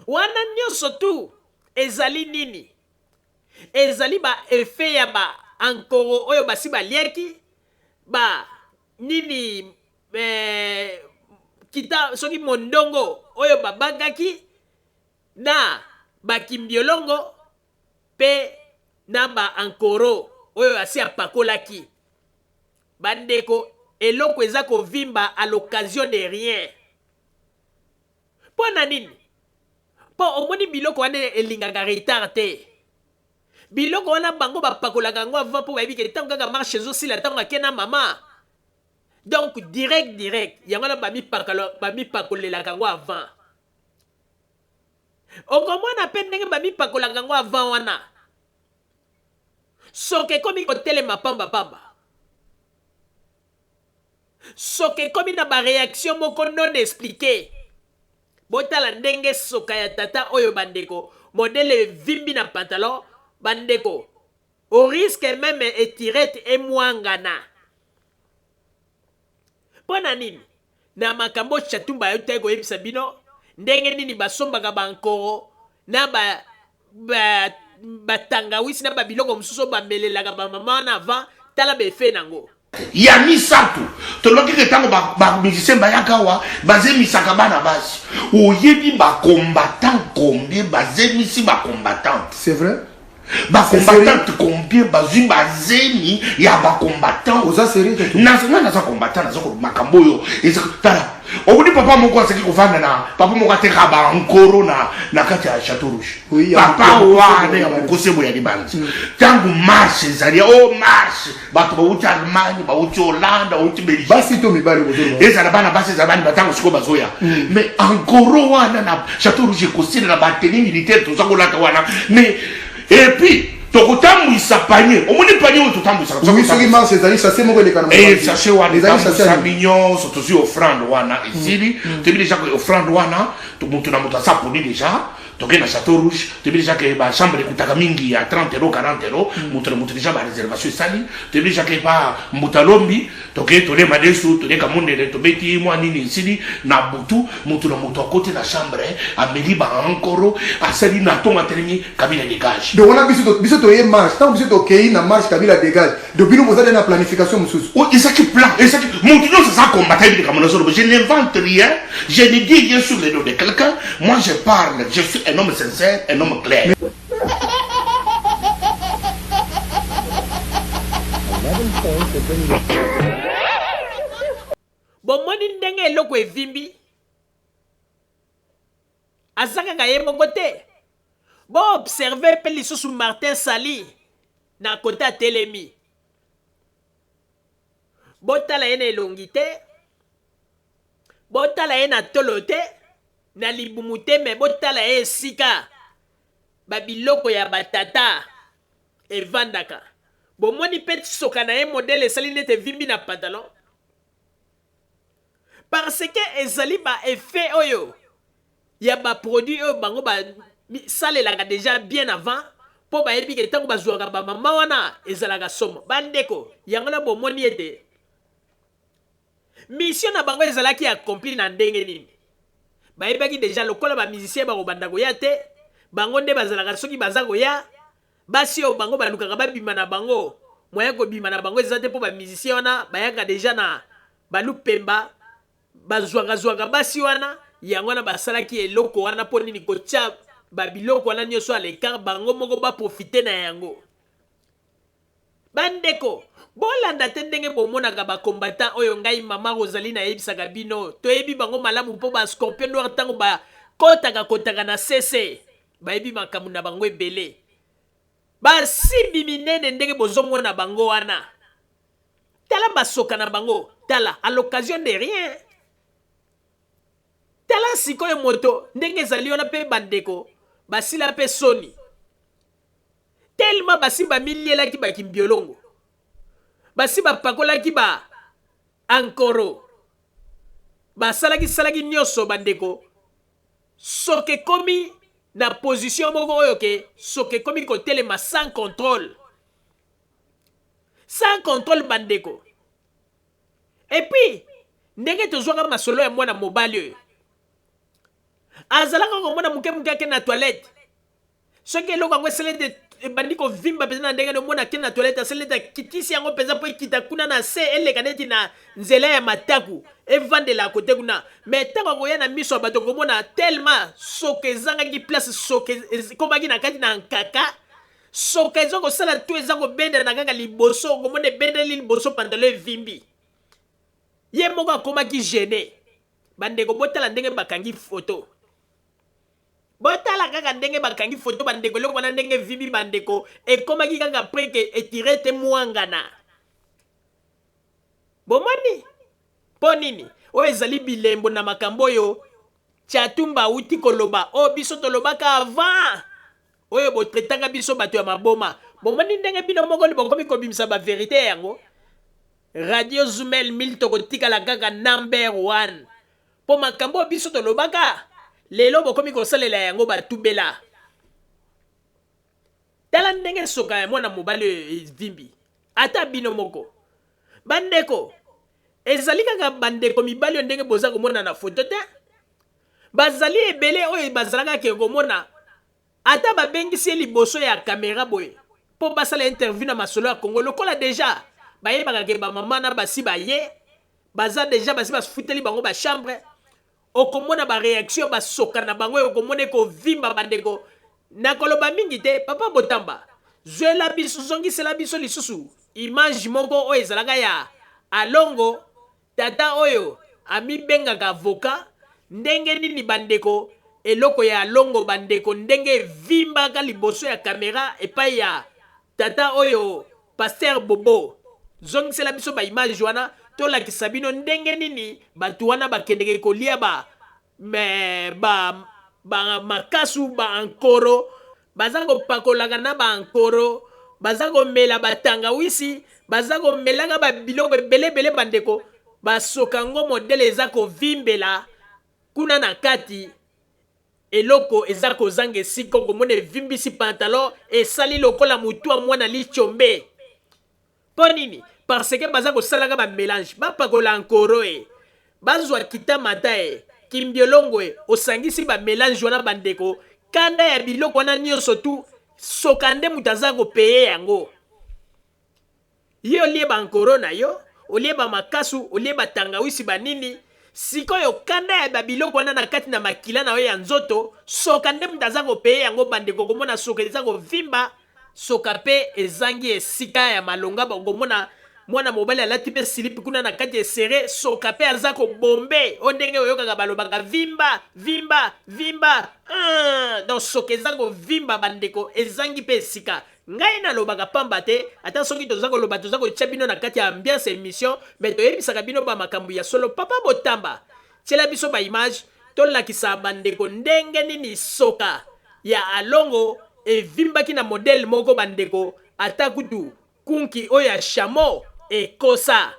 wana nyonso tu ezali nini ezali ba efe ya ba ankoro oyo basi baliaki ba nini kita soki mondongo oyo babangaki na bakimbiolongo pe na ba ankoro oyo asi apakolaki bandeko eloko eza kovimba à l'occasion de rien mpo na nini mpo omoni biloko wana elingaka retard te biloko wana bango bapakolaka yango avant mpo bayebi ke ntango kaka marche ezosila ntango ake na mama donc direct yango wana bamipakolelaka yango avant okomona mpe ndenge bamipakolaka yango avant wana soki ekomi kotelema pambapamba soki ekomi na bareaction moko non expliqué botala ndenge soka ya tata oyo bandeko modele evimbi na pantalon bandeko au risque même etirete emwangana mpo na nini na makambo chatumba yo te koyebisa bino ndenge nini basombaka bankoro na batangawisi na babiloko mosusu bamelelaka bamama wana avant tala befe nango ya misato tolokike ntango bamusicien bayaka awa bazemisaka bana basi oyebi bacombattant combien bazemisi bacombattante c'est vrai bacombattante combien bazwi bazemi ya bacombattant oza série te nga naza combattant naza makambo oyo tala obudi papa moko aseki kovanda na papa moko ateka bankoro na kati ya chateau rouge papa wana ya mokosebo ya libandi ntango marche ezali o marche bato bauti allemagne bauti hollande bauti belgique basi to mibali ezala bana basi ezala bani batango sikoyo bazoya mais ankoro wana na chateau rouge ekosila na bateni militaire toza kolata wana mais et puis tokotambwisa panier omoni panier oyo totambwisaka soki marche ezali sase moko elekana sase wana etambwisa mignon tozi offrande wana esili toyebi deja ke offrande wana moto na moto asa poni deja toke na chateau rouge toyebi deja ke bachambre ekutaka mingi ya 30 euro 40 euro moto na moto deja bareservation esali toyebi deja ke pa moto alombi toke tolema desu toleka mondele tobeti mwa nini esili na butu moto na moto akoti na chambre ameli baankoro asali na ntongo atelemi kabila dégage donc wana biso toye marche ntango biso tokei na marche kabila dégage donc bino bozali na planification mosusu ezaki plan ezaki moto nyonso aza kombata ebili kamona solobo je n'invente rien je ne dis rien sur le dos de quelqu'un moi je parle je suis un homme sincère un homme clair bomoni ndenge eloko evimbi azakaka ye moko te. Bo observe pe lisusu Martin Sali na kota telemi. Botala ye na elongi te. Botala ye na tolo te. Na libumu te me botala ye esika. Babiloko ya batata evandaka. Bomoni pe soka na ye modele esali nete vimbi na pantalon. Parce que ezali ba effet oyo. Ya ba produit oyo bango ba salelaka déjà bien avant. Po ba yebi ke tango bazwaka ba mama wana ezalaka somo. Bandeko, yango na bomoni ete. Mission na bango ezalaki accompli na ndenge nini. Ba yebaki déjà lokola ba musicien ba kobanda koya te. Bango nde bazalaka soki baza koya. Basi oyo bango balukaka babima na bango. Moya kobima na bango ezate po ba musicien wana bayaka déjà na balupemba. Bazwaka basi wana yango wana basalaki eloko wana po nini kotia babiloko wana nyonso à l'écart bango moko ba profiter na yango. Bandeko, bolanda te ndenge bomonaka ba combattant oyo ngai mama Rosaline ayebisaka bino. Toyebi bango malamu po ba Scorpion Noir tango ba kotaka na CC. Bayebi makambo na bango ebele. Ba simbi minene ndenge bozomona bango wana. Tala basoka na bango, tala à l'occasion de rien. Tala sikoyo moto ndenge ezali wana pe bandeko basila pe soni. Tellement basi ba milielaki ba kimbiolongo. Basi ba pakolaki ba ankoro. Salaki nyonso bandeko. Soke komi na position moko oyo ke soke komi kotelema sans contrôle. Sans contrôle bandeko. Et puis ndenge tozwaka masolo ya mwana mobali oyo. Azalaka komona muke ke na toilette. Soki eloko yango eselete ebandi kovimba mpenza na ndenge nomona ke na toilette aselete kitisi yango mpenza mpo ekita kuna na se eleka neti na nzela ya mataku evandela kote kuna. Me ntango akoya na miso ya bato komona tellement soki ezangaki place soki ekomaki na kati na nkaka. Soki eza kosala tu eza kobendela na kaka liboso komona ebendeli liboso pantalon evimbi. Ye moko akomaki gêné. Bandeko botala ndenge bakangi photo. Botala kaka ndenge bakangi photo bandeko loko wana ndenge vimbi bandeko ekomaki kaka après que etire te mwangana. Bomoni po nini oyo ezali bilembo na makambo oyo Tchatumba uti koloba o biso tolobaka avant oyo botretanga biso bato ya maboma. Bomoni ndenge bino moko ni bokomi kobimisa ba vérité yango. Radio Zumel 1000 tokotikala kaka number 1 po makambo biso tolobaka. Lelo bokomi kosalela yango batubela. Tala ndenge soka ya mwana mobali vimbi. Ata bino moko. Bandeko. Ezali kaka bandeko mibali ndenge boza komona na photo te. Bazali ebele oyo bazalaka ke komona. Ata babengisi liboso ya kamera boye. Po basala interview na masolo ya Congo. Lokola deja. Baye bakake ba mama na basi baye. Baza deja basi basfuteli bango ba chambre. Okomona ba réaction ba soka na bango okomone ko vimba bandeko nakoloba mingi te papa Botamba zwela biso zongisela biso lisusu image moko oyo ezalaka ya alongo tata oyo amibengaka avocat ndenge nini bandeko eloko ya alongo bandeko ndenge vimbaka liboso ya kamera epai ya tata oyo Pasteur Bobo zongisela biso ba image wana tolakisa bino ndenge nini batu wana bakendeke kolia makasu ba ankoro baza kopakolaka na ba ankoro baza komela batangawisi baza komelaka babiloko ebelebele bandeko basoka ngo modele eza kovimbela kuna na kati eloko eza kozanga esika komona evimbisi pantalon esali lokola mutu ya mwana lichombe po nini. Parce que baza kosalaka ba mélange bapakola ankoro bazwa kita mata kimbiolongo osangisi ba mélange wana bandeko kanda ya biloko wana nyonso tu soka nde mutu aza kopeye yango. Ye olie ba ankoro na yo olie ba makasu olie ba tangawisi banini sikoyo kanda ya babiloko wana na kati na makila na yo ya nzoto soka nde mutu aza kopeye yango bandeko komona soka eza kovimba soka pe ezangi esika ya malonga bangomona mwana mobali alati mpe silipi kuna na kati esere soka mpe aza kobombe o ndenge oyokaka balobaka vimba vimba vimba donc soka eza kovimba bandeko ezangi mpe esika ngai nalobaka pamba te ata soki toza koloba toza kotya bino na kati ya ambiance émission me toyebisaka bino bamakambo ya solo papa botamba tiela biso baimage tolakisa bandeko ndenge nini soka ya alongo evimbaki na modele moko bandeko ata kutu kunki oyo ya chamo ekosa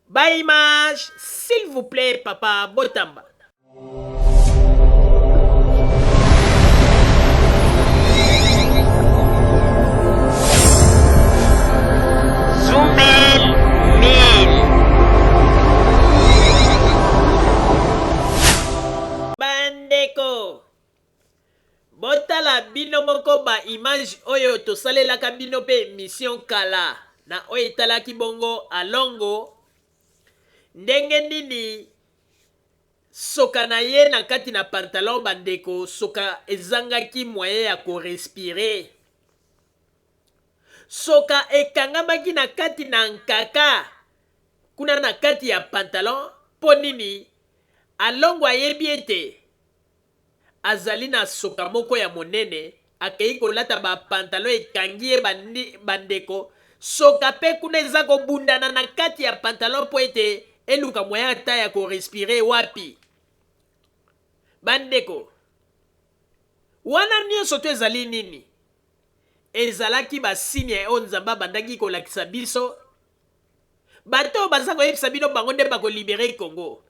baimage s'il vous plaît papa botamba. Bandeko botala bino moko ba image oyo tosalelaka bino pe mission kala na oyo etalaki bongo alongo ndenge nini soka na ye na kati na pantalon bandeko soka ezangaki moyen ya korespire soka ekangamaki na kati na nkaka kuna na kati ya pantalon mpo nini alongo ayebi ete azali na soka moko ya monene akei kolata bapantalon ekangi ye bandeko soka mpe kuna eza kobundana na kati ya pantalon mpo ete eluka moya ata ya korespire wapi bandeko wana nyonso to ezali nini ezalaki basigne oyo nzambe abandaki kolakisa biso bato oyo baza koyebisa bino bango nde bakolibere Congo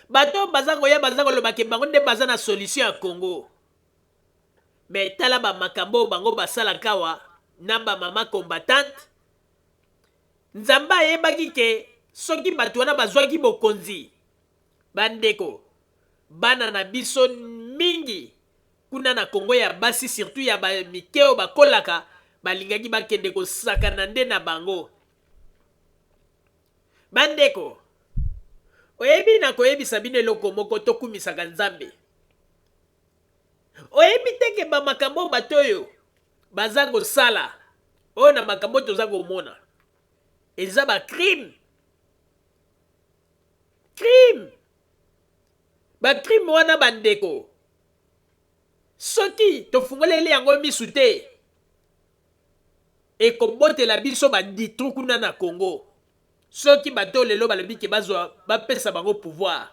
bato oyo baza koya baza kolobake bango nde baza na solution ya Congo me tala bamakambo oyo bango basalaka awa na bamama combattante nzambe ayebaki ke soki bato wana bazwaki bokonzi bandeko bana na biso mingi kuna na Congo ya basi surtout ya bamike oyo bakolaka balingaki bakende kosakana nde na bango bandeko oyebi na koyebisa bino eloko moko tokumisaka nzambe oyebi teke bamakambo oyo bato oyo baza kosala oyo na makambo toza komona eza bacrime bacrime wana bandeko soki tofungoleli yango misu te ekobotela biso banditru kuna na Congo soki bato lelo balobi ke bazwa bapesa bango pouvoir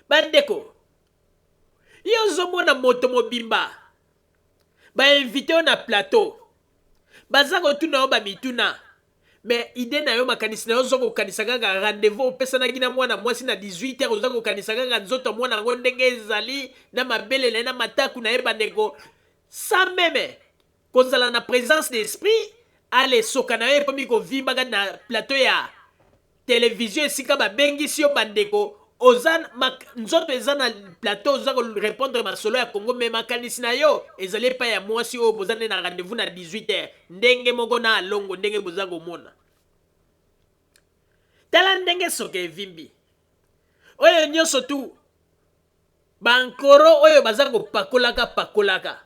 bandeko yo ozomona moto mobimba bainvite yo na plateau baza kotuna yo bamituna me ide na yo makanisi na yo oza kokanisa kaka rendez-vous opesanaki na mwana mwasi na 18h oza kokanisa kaka nzoto mwana yango ndenge ezali na mabelele na mataku na ye bandeko sans meme kozala na présence d'esprit ale soka na yo ekomi kovimbaka na plateau ya télévision esika babengisi yo bandeko oza nzoto eza na plateau oza korépondre masolo ya Congo me makanisi na yo ezali epai ya mwasi oyo boza nde na rendez-vous na 18h ndenge moko na alongo ndenge boza komona tala ndenge soka evimbi oyo nyonso tu bankoro oyo baza kopakolaka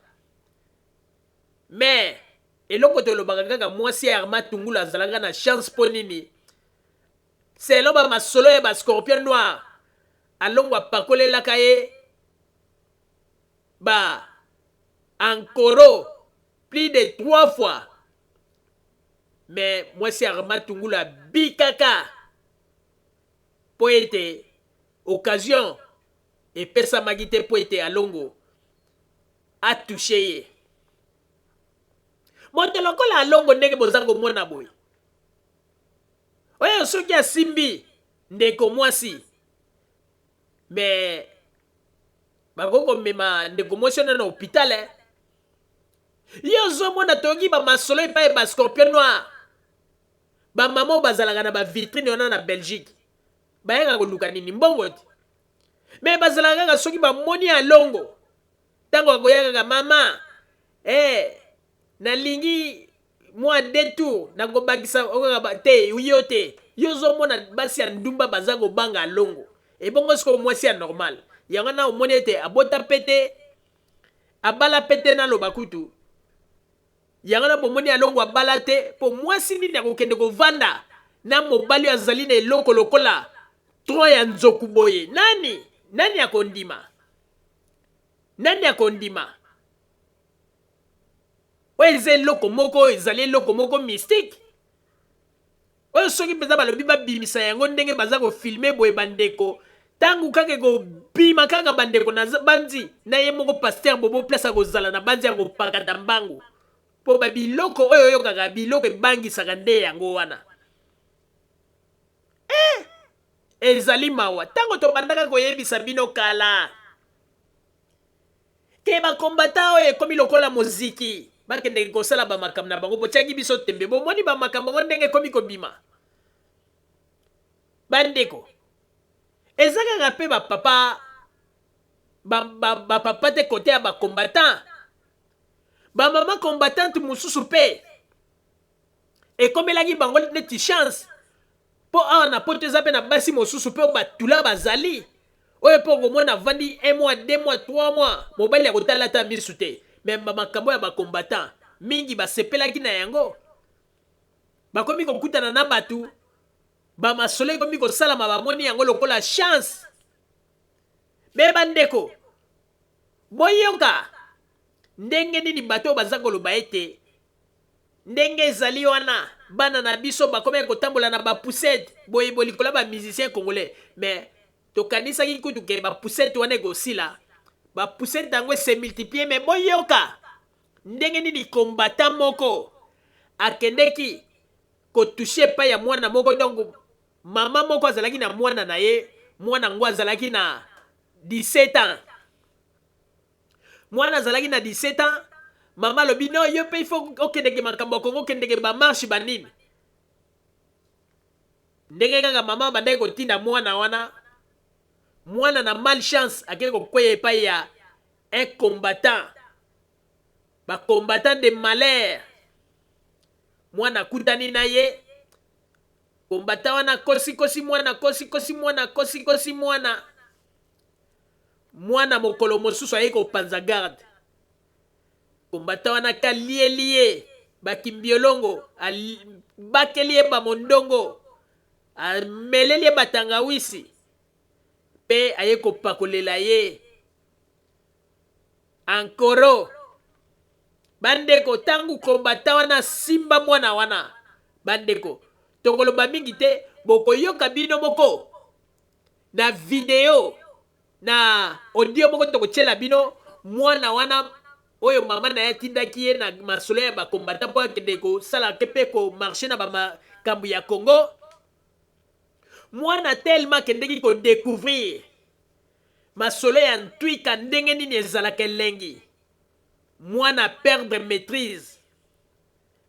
me eloko tolobaka kaka mwasi ya Arma Tungulu azalaka na chance mpo nini selo bamasolo ya bascorpion noir alongo apakolelaka ye ankoro plus de 3 fois me mwasi ya Arma Tungulu abikaka po ete occasion epesamaki te po ete alongo atouche ye moto lokola alongo ndenge boza komona boye oyo soki asimbi ndeko mwasi me bakokomema ndeko mwasi ona na hôpital yo ozomona toyoki bamasolo epai bascorpion noir bamama oyo bazalaka na bavitrine wana na Belgique bayaka koluka nini mbongo te me bazalaka kaka soki bamoni alongo ntango akoya kaka mama nalingi mwa detour nakobakisa te yo te yo ozomona basi ya ndumba baza kobanga alongo ebongo siko mwasi ya normal yango na omoni ete abota pete abala pete na loba kutu yango na bomoni alongo abala te po mwasi nini akokende kovanda na mobali azali na eloko lokola 3 ya nzoku boye. Nani akondima? Nani akondima? Oyo eza eloko moko, ezali eloko moko mystique. Oyo soki mpenza balobi babimisa yango ndenge baza kofilme boye bandeko, tangu kaka kobima kaka bandeko na banzi na ye moko paster bobo place akozala na banzi ya kopakata mbangu po babiloko oyo oyokaka biloko ebangisaka nde yango wana. Ezali mawa tango tobandaka koyebisa bino kala ke bakombata oyo ekomi lokola moziki bakendeki kosala bamakambo na bango botiaki biso tembe bomoni bamakambo ngo ndenge ekomi kobima. Bandeko eza kaka mpe bapapa te kote ya bakombatant, bamama combattante mosusu mpe ekomelaki bango neti chance mpo awa na poto eza mpe na basi mosusu mpe batula bazali oyo mpo komona vandi 1 mois 2 mois 3 mois mobali ya kotala ata misu te. Me bamakambo ya bakombatant mingi basepelaki na yango, bakomi kokutana na batu, bamasolo ekomi kosalama bamoni yango lokola chance. Me bandeko boyoka ndenge nini bato baza koloba ete ndenge ezali wana bana na biso bakomi kotambola na bapusete boye bolikola bamusicien congolais. Me tokanisaki kutu ke bapusete wana ekosila, bapusete yango se multiplie. Me boyoka ndenge nini combattant moko akendeki kotushe pa ya mwana moko. Donc mama moko azalaki na mwana na ye, mwana ngo azalaki na 17 ans. Mwana azalaki na 17 ans, mama lobi no yo pe il faut okendeke makambo kongo okendeke ba marche banini. Ndenge kaka mama bandeki kotinda mwana wana, mwana na malchance akende kokweye pa ya un combattant, ba combattant de malheur. Mwana kutani na ye, combattant wana kosi mwana, kosi mwana. Mwana mokolo mosusu aye kopanza garde. Combattant wana kalie bakimbiolongo, bakelie ba mondongo, ameleli batangawisi. Pe aye kopakolela ye ankoro. Bandeko tangu combattant wana simba mwana wana, bandeko tokoloba mingi te, bokoyoka bino moko na video na audio moko tokotiela bino mwana wana oyo mama na ye atindaki ye na masolo ya bakombatant mpo akende kosala mpe komarshe na bamakambo ya Congo. Mwana tellement akendeki kodécouvrir masolo ya ntwika ndenge nini ezalaka elengi. Mwana perdre maîtrise,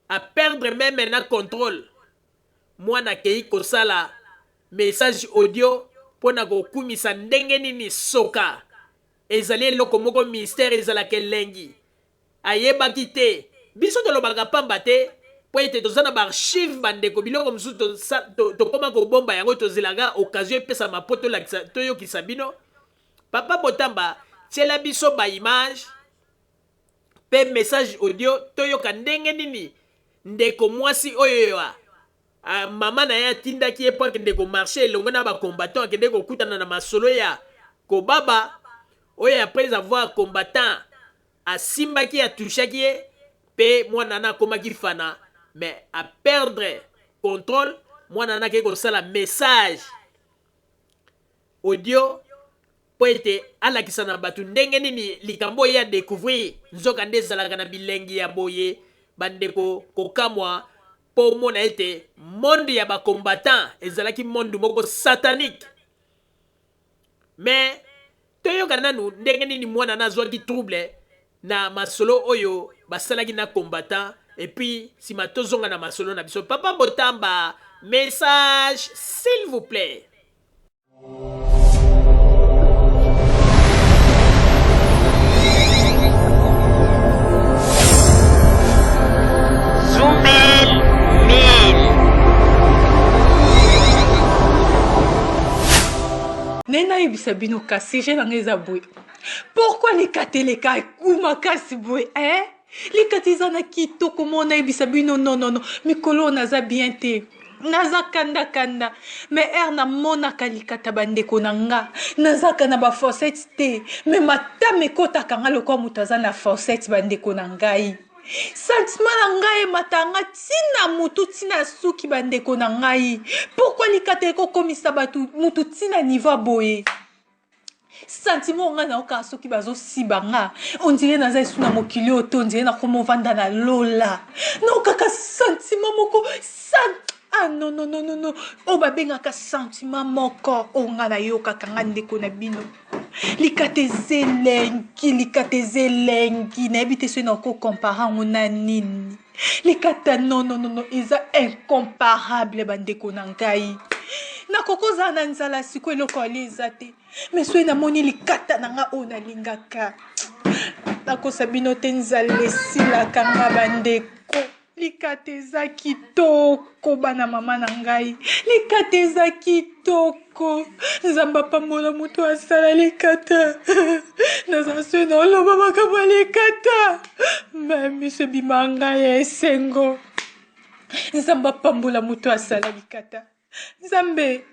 a perdre même na contrôle. Mwana kei kosala message audio pona kokumisa ndenge nini soka ezali eloko moko mystère ezalaka elengi. Ayebaki te biso tolobaka pamba te po ete toza na baarchive bandeko biloko mosusu tokoma kobomba yango tozelaka occasion epesa mapo toyokisa bino. Papa Botamba tiela biso baimage pe message audio toyoka ndenge nini ndeko mwasi oyo mama na ye atindaki ye po akende komarshe elongo na bakombatant akende kokutana na masolo ya kobaba oyo après avoir combattant asimbaki atushaki ye pe mwana na akomaki fana. Mais a perdre contrôle, mwana na ke kosala message audio po ete alakisa na batu ndenge nini likambo ya découvrir nzoka nde ezalaka na bilengi ya boye. Bandeko kokamwa po mona ete monde ya bakombatant ezalaki monde moko satanique. Mais toyoka nanu ndenge nini mwana na azwaki trouble na masolo oyo basalaki na combattant. Et puis sima tozonga na masolo na biso. Papa Botamba, message s'il vous plaît. Nena yebisa bino kasi je nanga eza boye. Pourquoi les kateleka ekuma kasi boye, hein? likata eza na kitoko mona yebisa bino nonono mikolo naza bien te naza kanda me na monaka likata bandeko na nga nazaka na baforsete te me matama ekotaka nga lokwa moto aza na forsete bandeko na ngai sentiment na ngai ematanga tina mutu tina suki bandeko na ngai pourkui likata ekokomisa mutu tina niveau boye sentiment nga naokaa soki bazosiba nga ondire naza esu na mokili oyo to ondire nakomovanda na lola naokaka sentiment moko ah non oyo babengaka sentiment moko oyo nga nayokaka nga ndeko na bino likata ezelengi nayebi te soki nakokompara yango na nini likata non eza incomparable bandeko na ngai nakokozala na nzala siko eloko ali eza te me soki namoni likata na nga oyo nalingaka nakosa bino te nzala esilaka nga bandeko likata eza kitoko bana mama na ngai likata eza kitoko nzambe apambola moto asala likata naza soki naoloba makambo ya likata me miso ebima ngai esengo nzambe apambola moto asala likata nzambe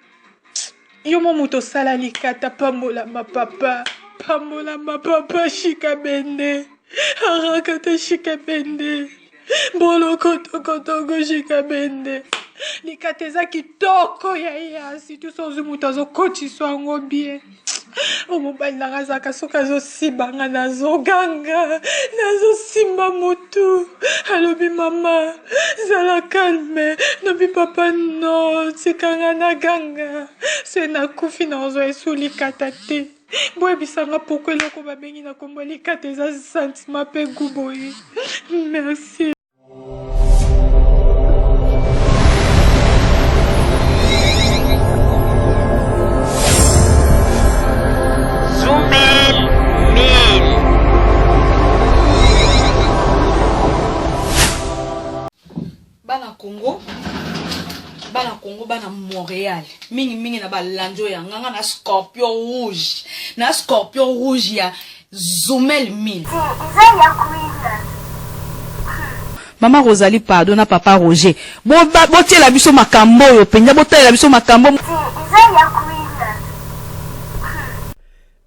yo mo moto osala likata pambola mapapa shika bende arakata shika bende bolo kotokotogo shika bende likata eza kitoko yaya situ sozi moto azokotiswa yango bien omobali nanga azalaka soki azosibanga nazoganga nazosimba motu alobi mama zala calme nobi papa no tikanga naganga se nakufi nazwa esu likata te boyebisanga pourkui eloko babengi na kombo likata eza sentiment mpe guboye merci. Bana Congo bana Montréal mingi na balanjo ya nganga na scorpion rouge ya Zumel 1000 Mama Rosalie pardon na papa Roger botiela biso makambo yo penja botalela biso makambo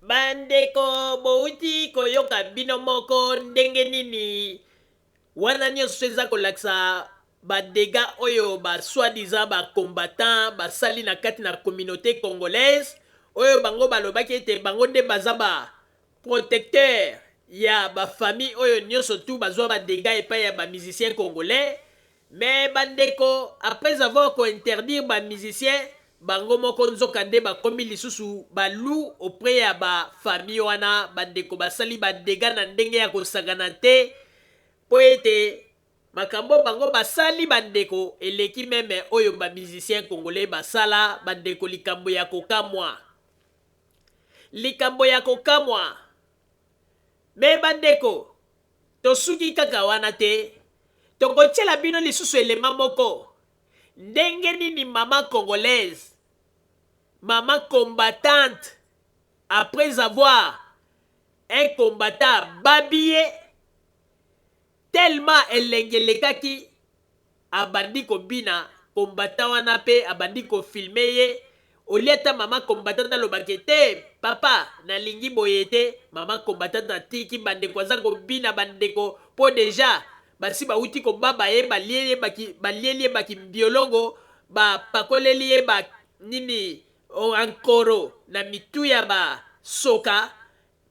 bandeko bouti koyoka bino moko ndenge nini wana nyonso eza kolakisa badega oyo basoi-disant bacombattant basali na kati na communauté congolaise oyo bango balobaki ete bango nde baza baprotecteur ya bafamille oyo nyonso tu bazwa badega epai ya bamusicien congolais mais bandeko après avoir kointerdire bamusicien bango moko nzoka nde bakomi lisusu balu auprès ya bafamille wana bandeko basali badega na ndenge ya kosangana te po ete makambo bango basali bandeko eleki meme oyo bamusicien congolais basala bandeko likambo ya kokamwa me bandeko tosuki kaka wana te tokotiela bino lisusu elema moko ndenge nini mama congolaise mama combattante après avoir un combattant babie tellement elengelekaki abandi kobina combattant wana pe abandi kofilme ye olieta mama combattant alobaki te papa nalingi boye te mama combattant atiki bandeko aza kobina bandeko po deja basi bauti kobaba ye balieli ye bakimbiolongo bapakoleli ye nini ankoro na mitu ya basoka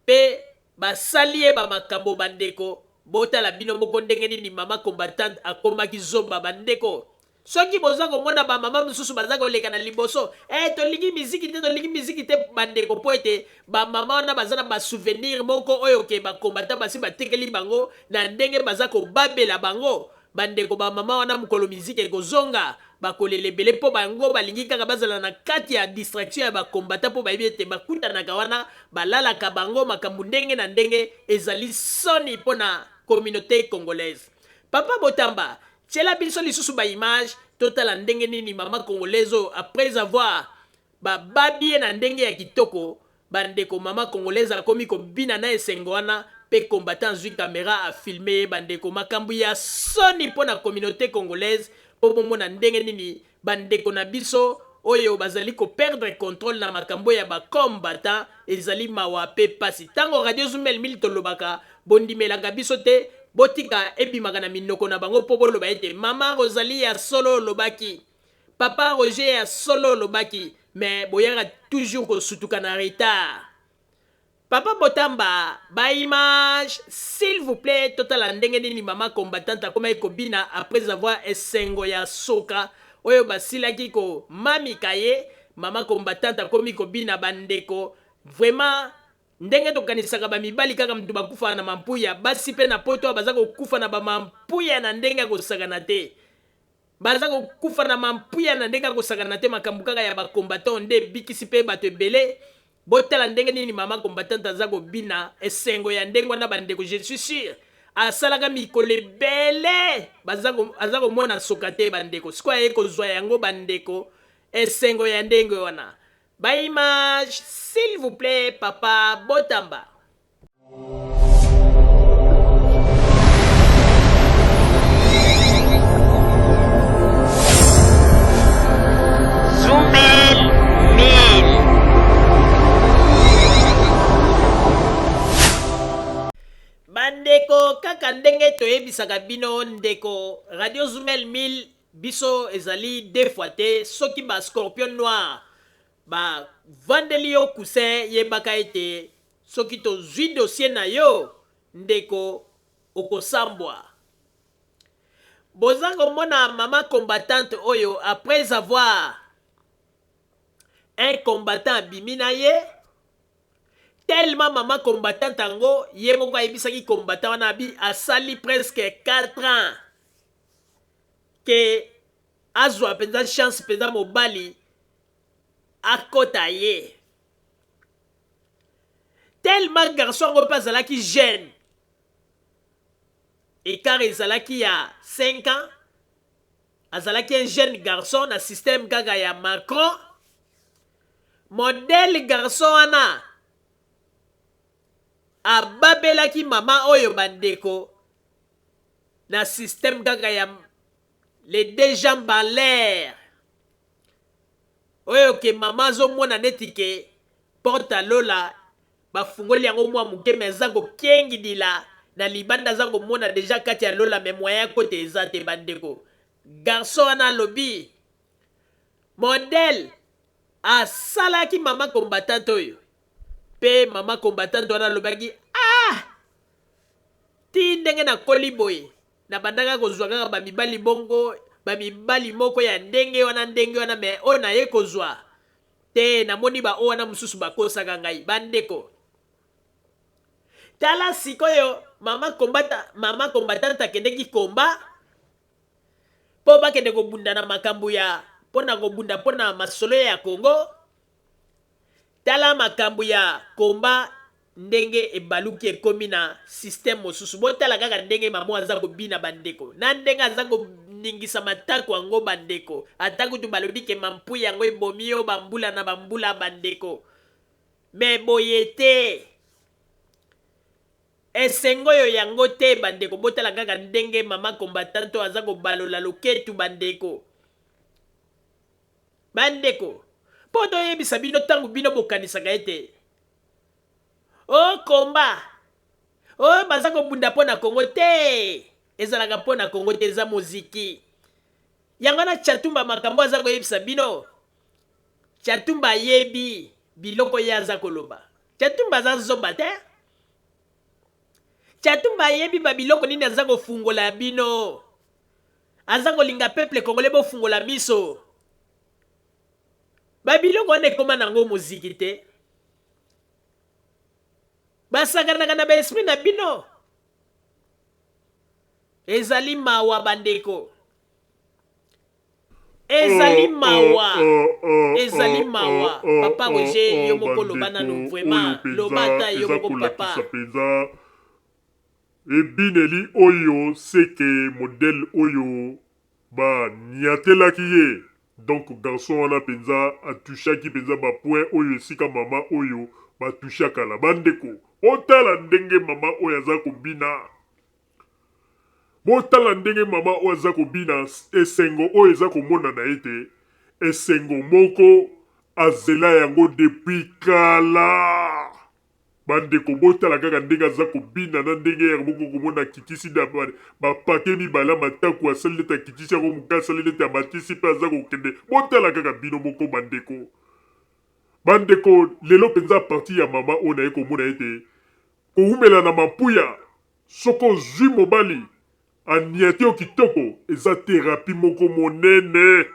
pe basali ye bamakambo bandeko botala bino moko ndenge nini mama combattante akomaki zomba bandeko soki boza komona bamama mosusu baza koleka na liboso tolingi miziki te bandeko po ete bamama wana baza na basouvenir moko oyo ke bakombata basi batekeli bango na ndenge baza kobabela bango bandeko bamama wana mokolo miziki ekozonga bakolelebele mpo bango balingi kaka bazala na kati ya distraction ya bakombata mpo bayebi ete bakutanaka wana balalaka bango makambo ndenge na ndenge ezali soni mpo na communauté congolaise. Papa Botamba tiela biso lisusu baimage totala ndenge nini mama congolaise après avoir babie na ndenge ya kitoko bandeko mama congolaise akomi kobina na esengo wana pe combattant zui caméra a filmé bandeko makambu ya soni pour la communauté congolaise po bomona ndenge nini bandeko na biso oyo bazali ko perdre contrôle na makambo ya ba combattant ezali mawa pe pasi tango radio Zumel Mil tolobaka bondimelanga biso te botika ebimaka na minoko na bango po boloba ete mama Rosalie ya solo lobaki papa Roger ya solo lobaki mais boyaka toujours ko sutuka na retard. Papa Botamba, ba image, s'il vous plaît, total ndenge nini mama combattante comme ekobina après avoir esengo ya soka oyo basilaki ko mami kaye mama combattante comme ekobina bandeko vraiment ndenge tokanisaka ba mibali kaka mtu bakufa na mampuya basi pe na poto baza ko kufa na ba mampuya na ndenge ko sagana te baza ko kufa na mampuya na ndenge ko sagana te makambu kaka ya ba combattant nde bikisi pe bato ebele. Botala ndenge nini mama combattante aza kobina esengo ya ndenge wana bandeko je suis sûr asalaka mikolo ebele aza komona soka te bandeko sikoyo aye kozwa yango bandeko esengo ya ndenge wana ba image s'il vous plaît papa Botamba. Bandeko kaka ndenge toyebisaka bino ndeko radio Zumel Mil biso ezali deux fois te soki ba scorpion noir ba vandeli yo coussin yebaka ete soki tozwi dossier na yo ndeko okosambwa. Boza komona mama combattante oyo après avoir un combattant bimi na ye tellement maman combattant tango ye moko ayebisaki combattant wana bi asali presque 4 ans ke azwa penza chance penza mobali akota ye tellement garçon ngo pas azalaki jeune écart ezalaki ya 5 ans azalaki un jeune garçon na système kaka ya Macron modèle garçon wana ababelaki mama oyo bandeko na système kaka ya les deux jambes en l'air oyo ke mama azomona neti ke porta lola bafungoli yango mwa moke me aza kokengidila na libanda aza komona deja kati ya lola me moyen kote eza te bandeko garçon wana alobi modèle asalaki mama combattante oyo pe mama combattante wana alobaki ti ndenge na koli boye na bandaka kozwa kaka bamibali bongo bamibali moko ya ndenge wana me oyo naye kozwa te namoni ba oyo wana mosusu bakosaka ngai bandeko tala sikoyo mama combattante akendeki komba mpo bakende kobunda na makambo ya mpona kobunda mpona masolo ya Congo. Tala makambo ya komba ndenge ebaluki ekomi na système mosusu botala kaka ndenge mamo aza kobina bandeko na ndenge aza koningisa matako yango bandeko ata kutu balobi ke mampu yango ebomi yo bambula na bambula bandeko me boye te esengo yo yango te bandeko botala kaka ndenge mama combattante aza kobalola loketu bandeko po toyebisa bino ntango bino bokanisaka ete komba baza kobunda mpo na Kongo te ezalaka mpo na Kongo te eza moziki yango na Chatumba makambo aza koyebisa bino Chatumba ayebi biloko ye aza koloba Chatumba aza zoba te Chatumba ayebi babiloko nini aza kofungola bino aza kolinga peuple congolais bofungola miso babiloko wana ekoma nango moziki te basakanaka na baesprit na bino ezali mawa bandeko ezali mawa papa Roger yo moko loba nanu vraiment loba ta yo moko papa ebineli oyo seke modèle oyo baniatelaki ye donc garçon wana penza atushaki penza bapoint oyo esika mama oyo batushaka la bandeko botala ndenge mama oyo aza kobina botala ndenge mama oyo aza kobina esengo oyo eza komona na ye te esengo moko azela yango depuis kala bandeko botala kaka ndenge aza kobina na ndenge ya moko komona kitisi na bapake mibala matako asali neti akitisi yango moke asali neti amatisi mpe aza kokende botala kaka bino moko bandeko lelo mpenza parti ya mama oyo naye komona ye te kowumela na mapuya soko ozwi mobali aniati yo kitoko eza terapi moko monene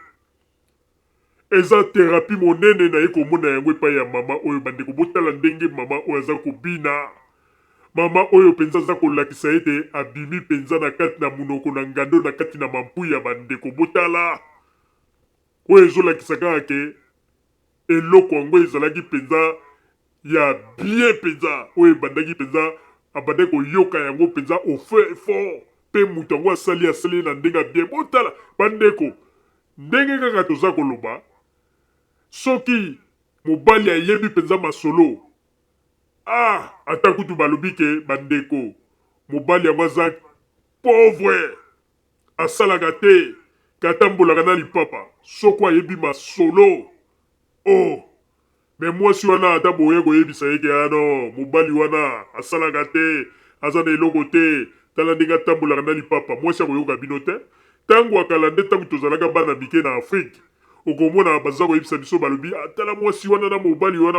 eza terapi monene naye komona yango epai ya mama oyo bandeko botala ndenge mama oyo aza kobina mama oyo mpenza aza kolakisa ete abimi mpenza na kati na munoko na ngando na kati na mampuya bandeko botala oyo ezolakisa kaka ke eloko yango ezalaki mpenza ya bien mpenza oyo ebandaki mpenza abandaki koyoka yango mpenza au feu et fort mpe moto yango asali na ndenge ya bien botala bandeko ndenge kaka toza koloba soki mobali ayebi mpenza masolo ata kutu balobi ke bandeko mobali yango aza pauvre asalaka te katambolaka na lipapa soko ayebi masolo me mwasi wana ata boye koyebisa ye ke ano mobali wana asalaka te aza na eloko te tala ndenge atambolaka na lipapa mwasi akoyoka bino te ntango akala nde ntango tozalaka bana mike na afrike okomona baza koyebisa biso balobi tala mwasi wana na mobali wana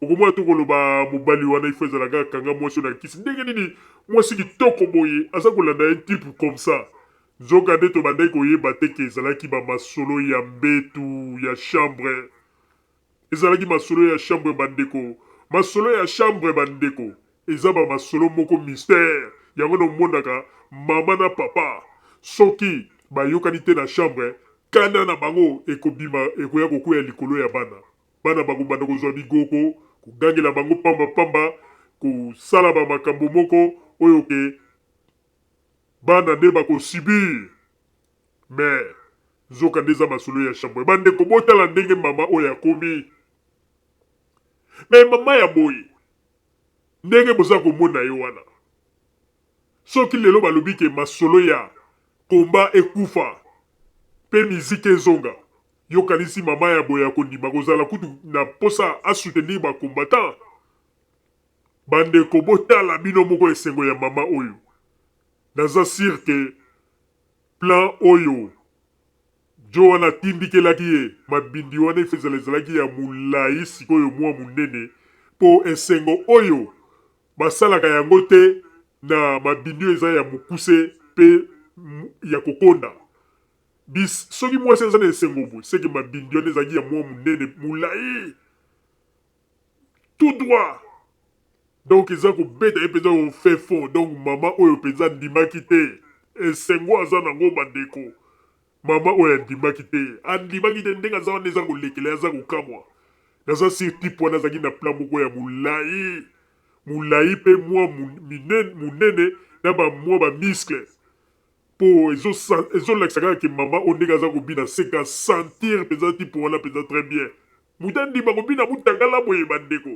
okomona tokoloba mobali wana ifo ezalaka kanga mwasi oyo na kisi ndenge nini mwasi kitoko boye aza kolanda ye type comme ça nzoka nde tobandaki koyeba te ke ezalaki bamasolo ya mbetu ya chambre ezalaki masolo ya chambre bandeko masolo ya chambre bandeko eza bamasolo moko mystère yango namonaka mama na papa soki bayokani te na chambre kanda na bango ekobima ekoya kokwea likolo ya bana bakobanda kozwa bigoko kogangela bango pamba kosala bamakambo moko oyo ke bana nde bakosibir me nzoka nde eza masolo ya chambre bandeko botala ndenge mama oyo akomi me mama ya boye ndenge boza komona ye wana soki lelo balobi ke masolo ya komba ekufa mpe miziki ezonga yokanisi mama ya boye akondima kozala kutu na posa asoutenir bakombatant bandeko botala bino moko esengo ya mama oyo naza sire ke plan oyo jo wana atindikelaki ye mabindi wana efezala ezalaki ya molai sikoyo mwa monene mpo esengo oyo basalaka yango te na mabindi oyo eza ya mokuse mpe ya kokonda soki mwasi aza na esengo boye seke mabindi wana ezalaki ya mwa monene molai tout droit donc eza kobeta ye mpenza kofe fond donc mama oyo mpenza andimaki te esengo aza nango bandeko mama oyo andimaki te ndenge aza wana eza kolekela aza kokamwa naza sur type wana azalaki na plan moko ya molai mpe mwa monene na bamwa bamiskle mpo ezolakisa kaka ke mama oyo ndenge aza kobina seka sentir mpenza type wana mpenza très bien moto andima kobina mutangala boye bandeko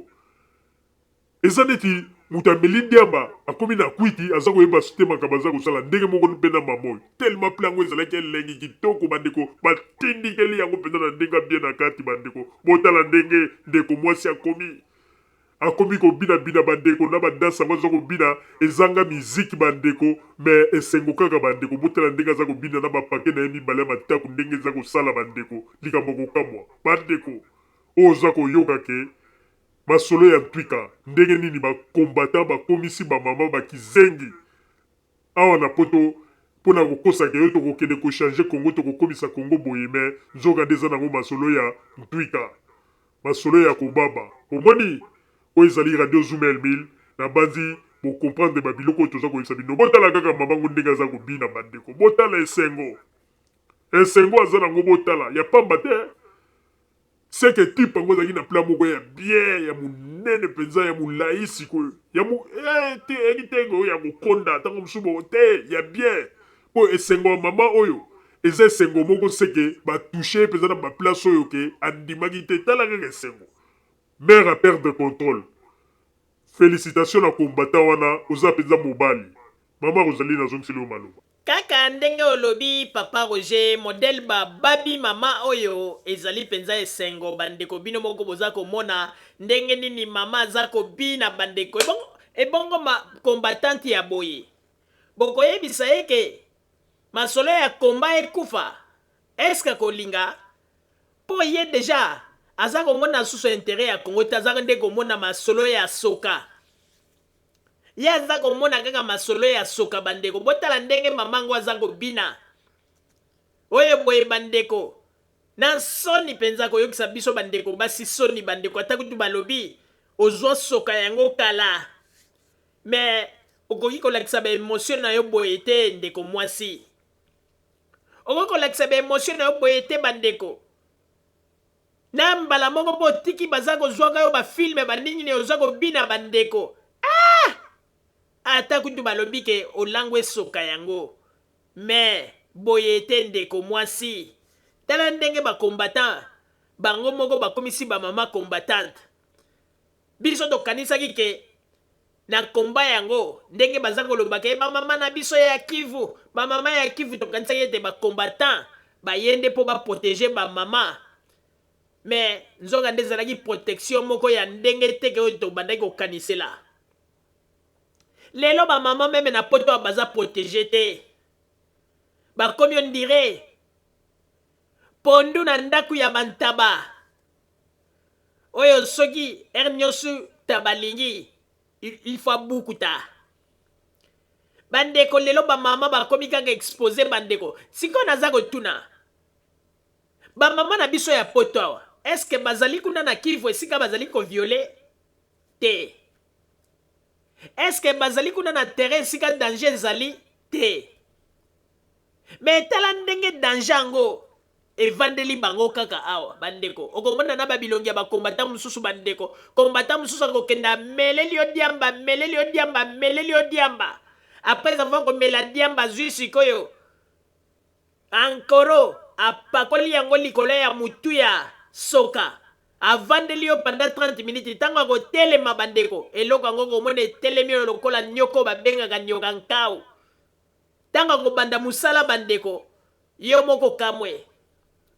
eza neti moto ameli ndiamba akomi na kwiti aza koyeba te makambo aza kosala ndenge moko mpe na mama oyo telema mpe yango ezalaki elengi kitoko bandeko batindikeli yango mpenza na ndenge abie na kati bandeko botala ndenge ndeko mwasi akomi kobina bandeko na badansa yango aza kobina ezanga miziki bandeko me esengo kaka bandeko botala ndenge aza kobina na bapake na ye mibale ya matako ndenge eza kosala bandeko likambo kokamwa bandeko oyo oza koyoka ke masolo ya ntwika ndenge nini bakombata bakomisi bamama bakizengi awa na poto mpona kokosaka yo tokokende kochange kongo tokokomisa kongo boye me nzoka nde eza nango masolo ya ntwika masolo ya kobaba omoni oyo ezali radio Zoumel Mil na banzi bokomprendre babiloko oyo toza koyebisa bino botala kaka mamango ndenge aza kobina bandeko botala esengo aza nango botala ya pamba te seke type yango ezalaki na plan moko ya bien ya monene mpenza ya molai sikoyo elitenge oyo ya kokonda ntango mosusu te ya bien mpo esengo ya mama oyo eza esengo moko seke batushe mpenza na baplace oyo ke andimaki te tala kaka esengo mare a perdre contrôle Félicitations na combattant wana oza penza mobali. Mama Rosalie nazongiseli yo maloba. Kaka ndenge olobi papa Roger modèle ba babi mama oyo ezali penza esengo bandeko bino moko boza komona ndenge nini mama zako bina bandeko ebongo ma combattante ya boye. Boko yebisa yeke masolo ya komba ekufa. Est-ce kolinga po ye déjà aza komona susu intérêt ya Congo tazaka nde komona masolo ya soka. Ya aza komona kaka masolo ya soka bandeko botala ndenge mamango aza kobina oyo boye bandeko na soni penza koyokisa biso bandeko basi soni bandeko ata kutu balobi ozwa soka yango kala mais okoki kolakisa baémotion na yo boye te ndeko mwasi okoki kolakisa baémotion na yo boye te bandeko na mbala moko po tiki baza kozwaka yo bafilme banini ozwa kobina bandeko ata kutu balobi ke olangwe soka yango mais boye te ndeko mwasi tala ndenge bakombatant bango moko bakomisi bamama combattante biso tokanisaki ke na komba yango ndenge baza kolobaka ye bamama na biso ya Kivu bamama ya Kivu tokanisaki ete bakombatant bayende mpo baprotege bamama mais nzonga nde ezalaki protection moko ya ndenge teke oyo tobandaki kokanisela lelo bamama meme na poto baza protege te bakomi on dirait pondu na ndaku ya bantaba oyo soki nyonso tabalingi il faut bukuta bandeko lelo bamama bakomi kaka expose bandeko sikoyo naza kotuna bamama na biso ya poto awa est-ce que bazali kuna na Kivu esika bazali koviole te est-ce que bazali kuna na terrain esika danger ezali te mais tala ndenge danger yango evandeli bango kaka awa bandeko okomona na babilongi ya bakombata mosusu bandeko kombata mosusu akokenda meleli yo diamba meleli yo diamba meleli yo diamba après avoir komela diamba zwi sikoyo ankoro apakoli yango likolo ya mutu ya soka avandeli yo pendant 30 minutes ntango akotelema bandeko eloko yango komona etelemi oyo lokola nyoko babengaka nyoka nkau ntango akobanda mosala bandeko yo moko kamwe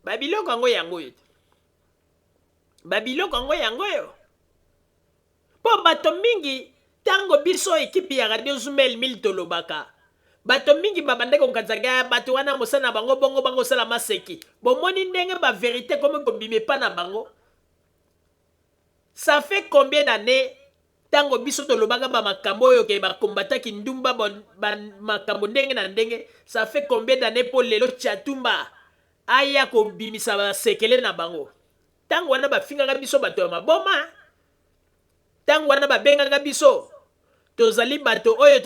babiloko yango yango yo babiloko yango yango yo mpo bato mingi ntango biso ekipi ya radio Zumel Mil tolobaka bato mingi babandeki kokanzaka bato wana mosala na bango bongo bango osala maseki bomoni ndenge baverité komi kobima epa na bango ça fait combien d'années tango biso tolobaka bamakambo oyo ke bakombataki ndumba makambo ndenge na ndenge ça fait combien d'années po lelo Tchatumba aya kobimisa basekele na bango tango wana bafingaka biso bato ya maboma tango wana babengaka biso tozali bato oyo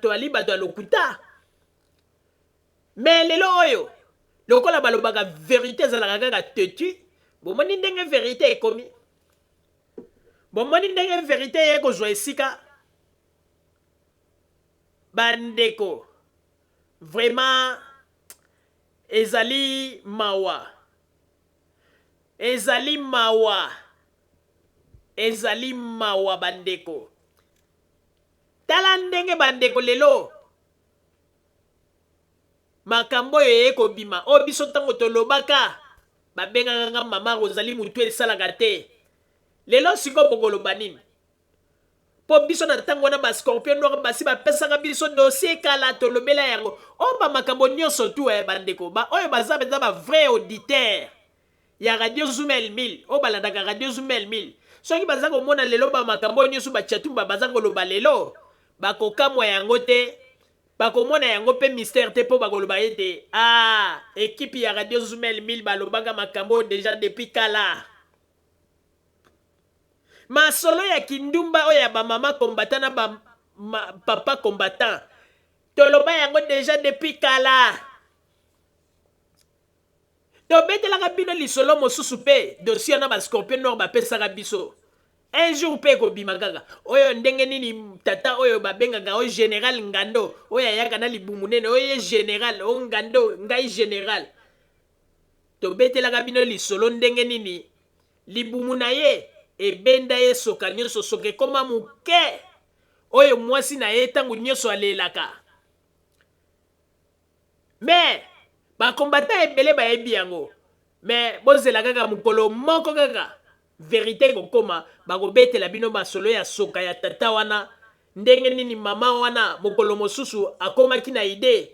tozali bato ya lokuta mais lelo oyo lokola balobaka vérité ezalaka kaka tetu bomoni ndenge vérité ekomi bomoni ndenge vérité ye kozwa esika bandeko vraiment ezali mawa ezali mawa ezali mawa bandeko tala ndenge bandeko lelo makambo oyo ekobima oyo biso ntango tolobaka babengaka nga mama Rosalie mutu esalaka te lelo sikoyo bokoloba nini mpo biso na ntango wana bascorpion noir basi bapesaka biso dossier kala tolobela yango oyo bamakambo nyonso tu bandeko oyo baza mpenza bavrai auditeur ya radio Zumel Mil oyo balandaka radio Zumel Mil soki baza komona lelo bamakambo oyo nyonso Tchatumba baza koloba lelo bakokamwa yango te bakomona yango mpe mystère te mpo bakoloba ete ekipe ya radio Zumel Mil balobaka makambo oyo déjà depuis kala masolo ya kindumba oyo ya bamama combattant na papa combattant toloba yango déjà depuis kala tobetelaka bino lisolo mosusu mpe dossier na bascorpion noir bapesaka biso un jour mpe ekobima kaka oyo ndenge nini tata oyo babengaka oyo général ngando oyo ayaka na libumu nene oyo ye général o ngando ngai général tobetelaka bino lisolo ndenge nini libumu na ye ebenda ye soka nyonso soka ekoma moke oyo mwasi na ye ntango nyonso alelaka. Me bakombata ebele bayebi yango, me bozela kaka mokolo moko kaka verite kokoma bakobetela bino masolo ya soka ya tata wana ndenge nini mama wana mokolo mosusu akomaki na ide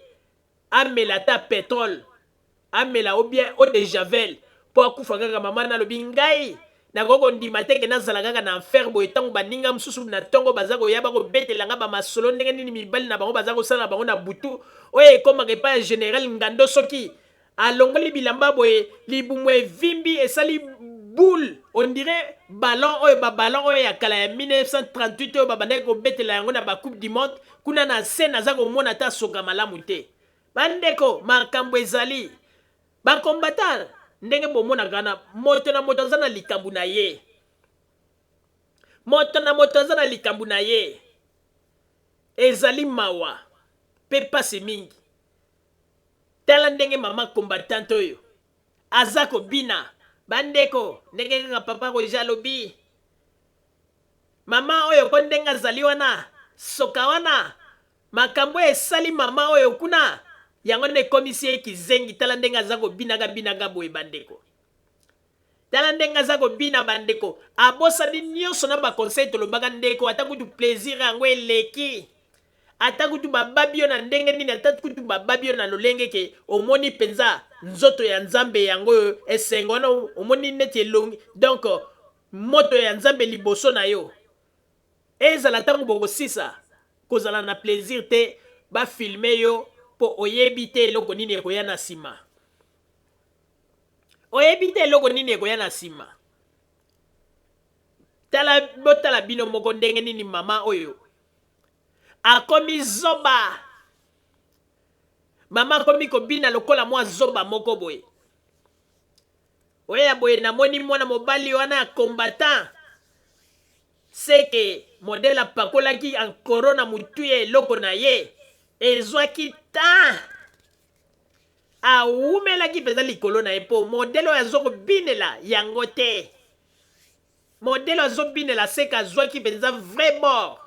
amela ata petrole amela ou bien eau de javel po akufa kaka mama nalobi ngai nakoko ndima teke nazala kaka na enfer boye ntango baninga mosusu na ntongo baza koya bakobetelanga bamasolo ndenge nini mibali na bango baza kosala bango na butu oyo ekomaka epai ya général ngando soki alongoli bilamba boye libumu evimbi esali boule on dirait ballon oyo baballon oyo ya kala ya 1938 oyo babandaki kobetela yango na bacoupe du monde kuna na se naza komona ata soka malamu te. Bandeko makambo ezali bakombatant ndenge bomonaka na moto aza na likambo na ye, moto aza na likambo na ye ezali mawa mpe pasi mingi. Tala ndenge mama combatante oyo aza kobina. Bandeko ndenge kaka papa koja alobi mama oyo ko ndenge azali wana soka wana makambo esali mama oyo kuna yango nde ekomisi ye kizengi. Tala ndenge aza kobinaga boye bandeko, tala ndenge aza kobina bandeko, abosani nyonso na baconseil tolobaka ndeko ata kutu plaisir yango eleki, ata kutu bababi yo na ndenge nini, ata kutu bababi yo na lolenge ke omoni penza nzoto ya nzambe yango oyo esengo wana omoni neti elongi. Donc moto ya nzambe liboso na yo ezala ntango bokosisa kozala na plaisir te bafilme yo po oyebi te eloko nini ekoya na nsima, oyebi te eloko nini ekoya na nsima. Botala bino moko ndenge nini mama oyo akomi zoba, mama akomi kobina lokola mwa zoba moko boye oya boye. Namoni mwana mobali wana ya combattant seke modele apakolaki ankoro na mutu ya eloko na ye ezwaki ta awumelaki mpenza likolo na ye mpo modele oyo azokobinela yango te, modele azobinela seke azwaki mpenza vrai mort.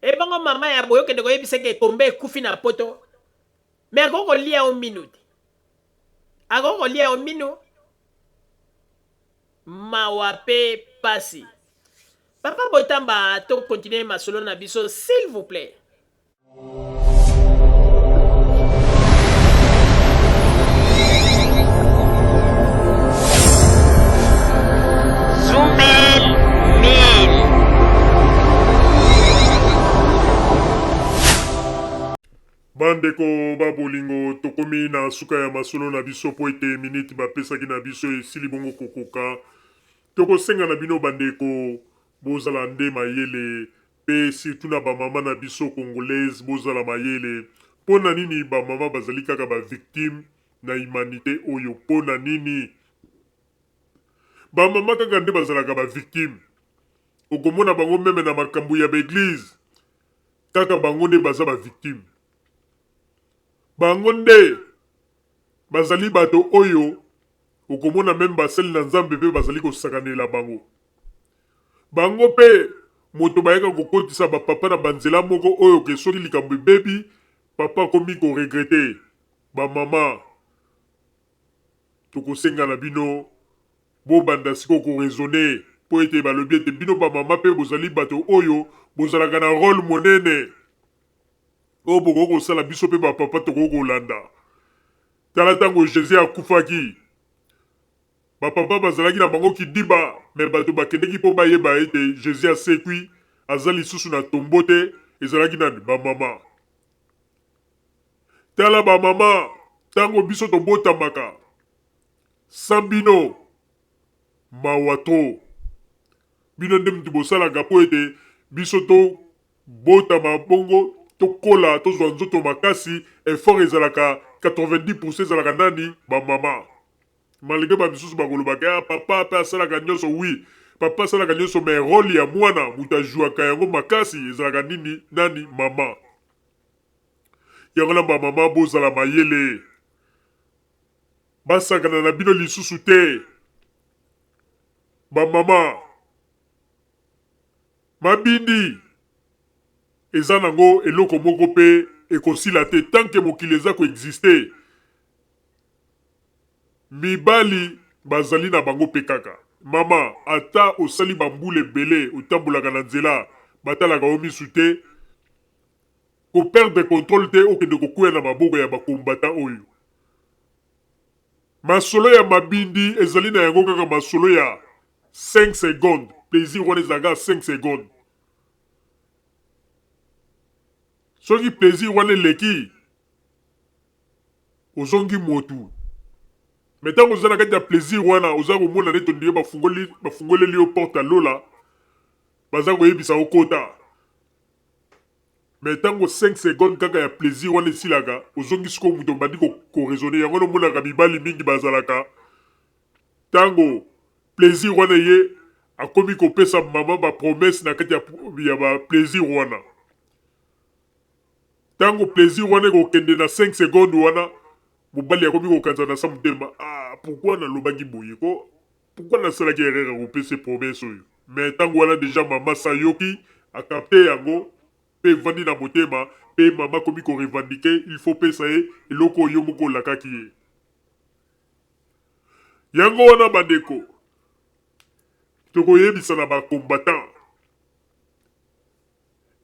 Ebongo mama ya boye okende koyebisa ke ekombe ekufi na poto me akokolia o minu te, akokolia o minu mawa mpe pasi. Papa Botamba to continuer masolo na biso s'il vous plaît. Bandeko babolingo tokomi na suka ya masolo na biso po ete minute bapesaki na biso esili bongo kokoka. Tokosenga na bino bandeko bozala nde mayele pe surtout na bamama na biso congolaise bozala mayele. Pona nini bamama bazali kaka bavictime na humanité oyo? Pona nini bamama kaka nde bazalaka bavictime? Okomona bango meme na makambo ya baeglise kaka bango nde baza bavictime, bango nde bazali bato oyo okomona meme basali na nzambe mpe bazali kosakanela bango. Bango mpe moto bayaka kokotisa bapapa na banzela moko oyo ke soki likambo ebebi papa akomi koregrete. Bamama tokosenga na bino bobanda siko koraisonne po ete balobi ete bino bamama mpe bozali bato oyo bozalaka na role monene oyo bokoko kosala biso mpe bapapa tokoko kolanda. Tala ntango Jésus akufaki bapapa bazalaki na bango kidiba me bato bakendeki mpo bayeba ete Jésus asekwi aza lisusu na tombo te, ezalaki nani? Bamama. Tala bamama ntango biso tobotamaka sans bino mawa tro. Bino nde mutu bosalaka po ete biso tobotama bongo tokola tozwa nzoto makasi. Effort ezalaka 90% ezalaka nani? Bamama. Malgré bamisusu bakolobaka papa mpe asalaka nyonso, wi papa asalaka nyonso me role ya mwana mutu ajuaka yango makasi ezalaka nini? Nani? Mama. Yango na bamama bozala mayele, basakana na bino lisusu te. bamama mabindi eza nango eloko moko mpe ekosila te tant ke mokili eza koexiste. Mibali bazali na bango mpe kaka. Mama ata osali bambula ebele otambolaka na nzela batalaka yo misu te, koperdre contrôle te okende kokwea na maboko ya bakombata oyo. Masolo ya mabindi ezali na yango kaka masolo ya 5 secondes. Plaisir wana ezalaka 5 secondes. Soki plaisir wana eleki ozongi motu. Mais tant que vous avez un plaisir, vous avez bafungoleli yo porte à lola, baza koyebisa o kota. Mais tant que 5 secondes kaka ya plaisir wana esilaka, ozongi siko muto bandi ko raisonner yango no monaka mibali mingi bazalaka. Tango plaisir wana ye akomi kopesa mama ba promesse na kati ya ba plaisir wana. Tango plaisir wana ko kende na 5 secondes wana mobali akomi kokanza na sa motema, pourquoi na lobaki boye ko, pourquoi na salaki erreur akopesa promesse oyo. Mais tango wana déjà mama sayoki akapte yango pe vandi na motema pe mama komi ko revendiquer il faut pesa ye eloko oyo moko lakaki ye. Yango wana bandeko tokoyebisa na bakombatant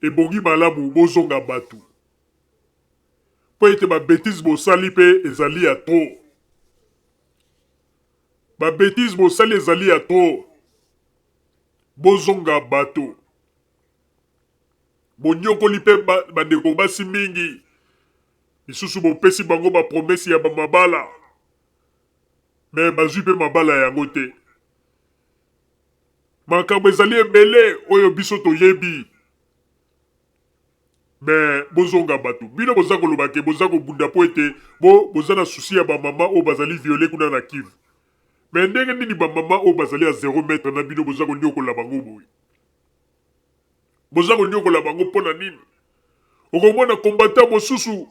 ebongi malamu bozonga batu po ete babétise bosali mpe ezali ya trop. Babétise bosali ezali ya trop. Bozonga bato. Bonyokoli mpe bandeko basi mingi. Misusu bopesi bango bapromesi ya bamabala. Me bazwi mpe mabala yango te. Makambo ezali ebele oyo biso toyebi. Mais bozonga bato. Bino boza kolobake boza kobunda po ete boza na souci ya bamama o bazali violé kuna na Kivu. Mais ndenge nini bamama o bazali à 0 mètre na bino boza konyokola bango boye. Boza konyokola bango pona nini? Okomona combattant mosusu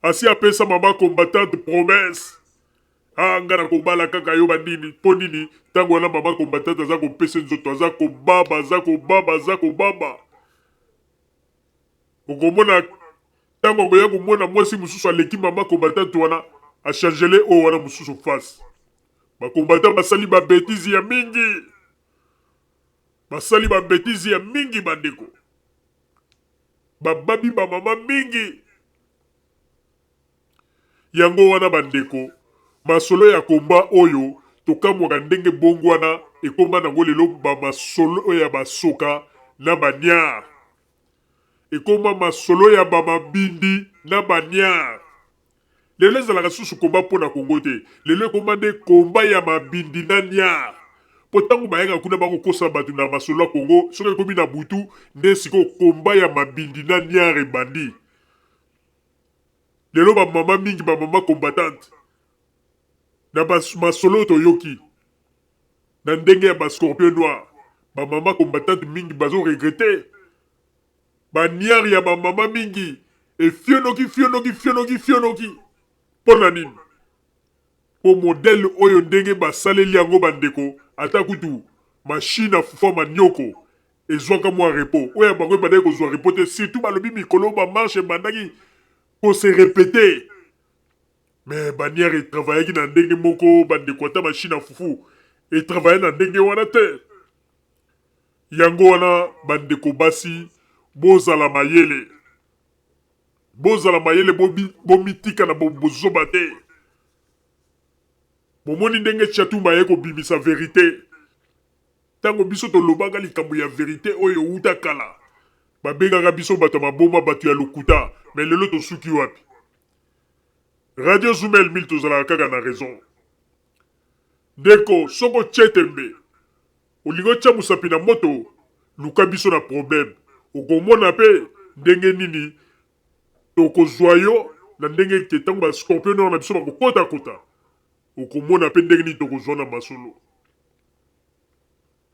asi apesa mama combattante promesse. Ngana kobala kaka yo bandini po nini tango wana mama combattante aza kopesa nzoto aza kobaba. Okomona tango ngoya komona mwasi mususu aleki mama combattante wana achangele o wana mususu face. Ba combattant basali ba bêtise ya mingi. Basali ba bêtise ya mingi bandeko. Bababi ba mama mingi. Yango wana bandeko masolo ya komba oyo tokamwaka ndenge bongo wana ekomba nango lelo ba masolo ya basoka na banyar. Ekoma masolo ya bamabindi na banyar. Lelo ezalaka susu komba mpona Kongo te. Lelo ekoma nde komba ya mabindi na nyar. Po tango bayaka kuna bakokosa bato na masolo ya Kongo, soki ekomi na butu nde siko komba ya mabindi na nyar ebandi. Lelo bamama mingi bamama combattante na masolo toyoki na ndenge ya bascorpion noir. Bamama combattante mingi bazo regrete. Banyar ya bamama mingi fionoki pona nini? Po modele oyo ndenge basaleli yango bandeko ata kutu machine afufa manioko ezwaka mwa repo oyo bango bandaki kozwa repo te, surtout balobi mikolo bamarche bandaki kose repete. Mais banyar etravaillaki na ndenge moko bandeko ata machine afufu etravaille na ndenge wana te. Yango wana bandeko basi bozala mayele. Bozala mayele bomitika na bozoba te. Bomoni ndenge Tchatumba ye kobimisa verité. Tango biso tolobaka likambo ya verité oyo uta kala. Babengaka biso bato maboma bato ya lokuta. Mais lelo tosuki wapi? Radio Zoumel 1000 tozala kaka na raison. Ndeko soko Tchetembe. Olingo tcha musapi na moto luka biso na problème. Okomona pe ndenge nini tokozwa yo na ndenge ke tango ba scorpion na biso bakokota. Okomona pe ndenge nini tokozwa na masolo.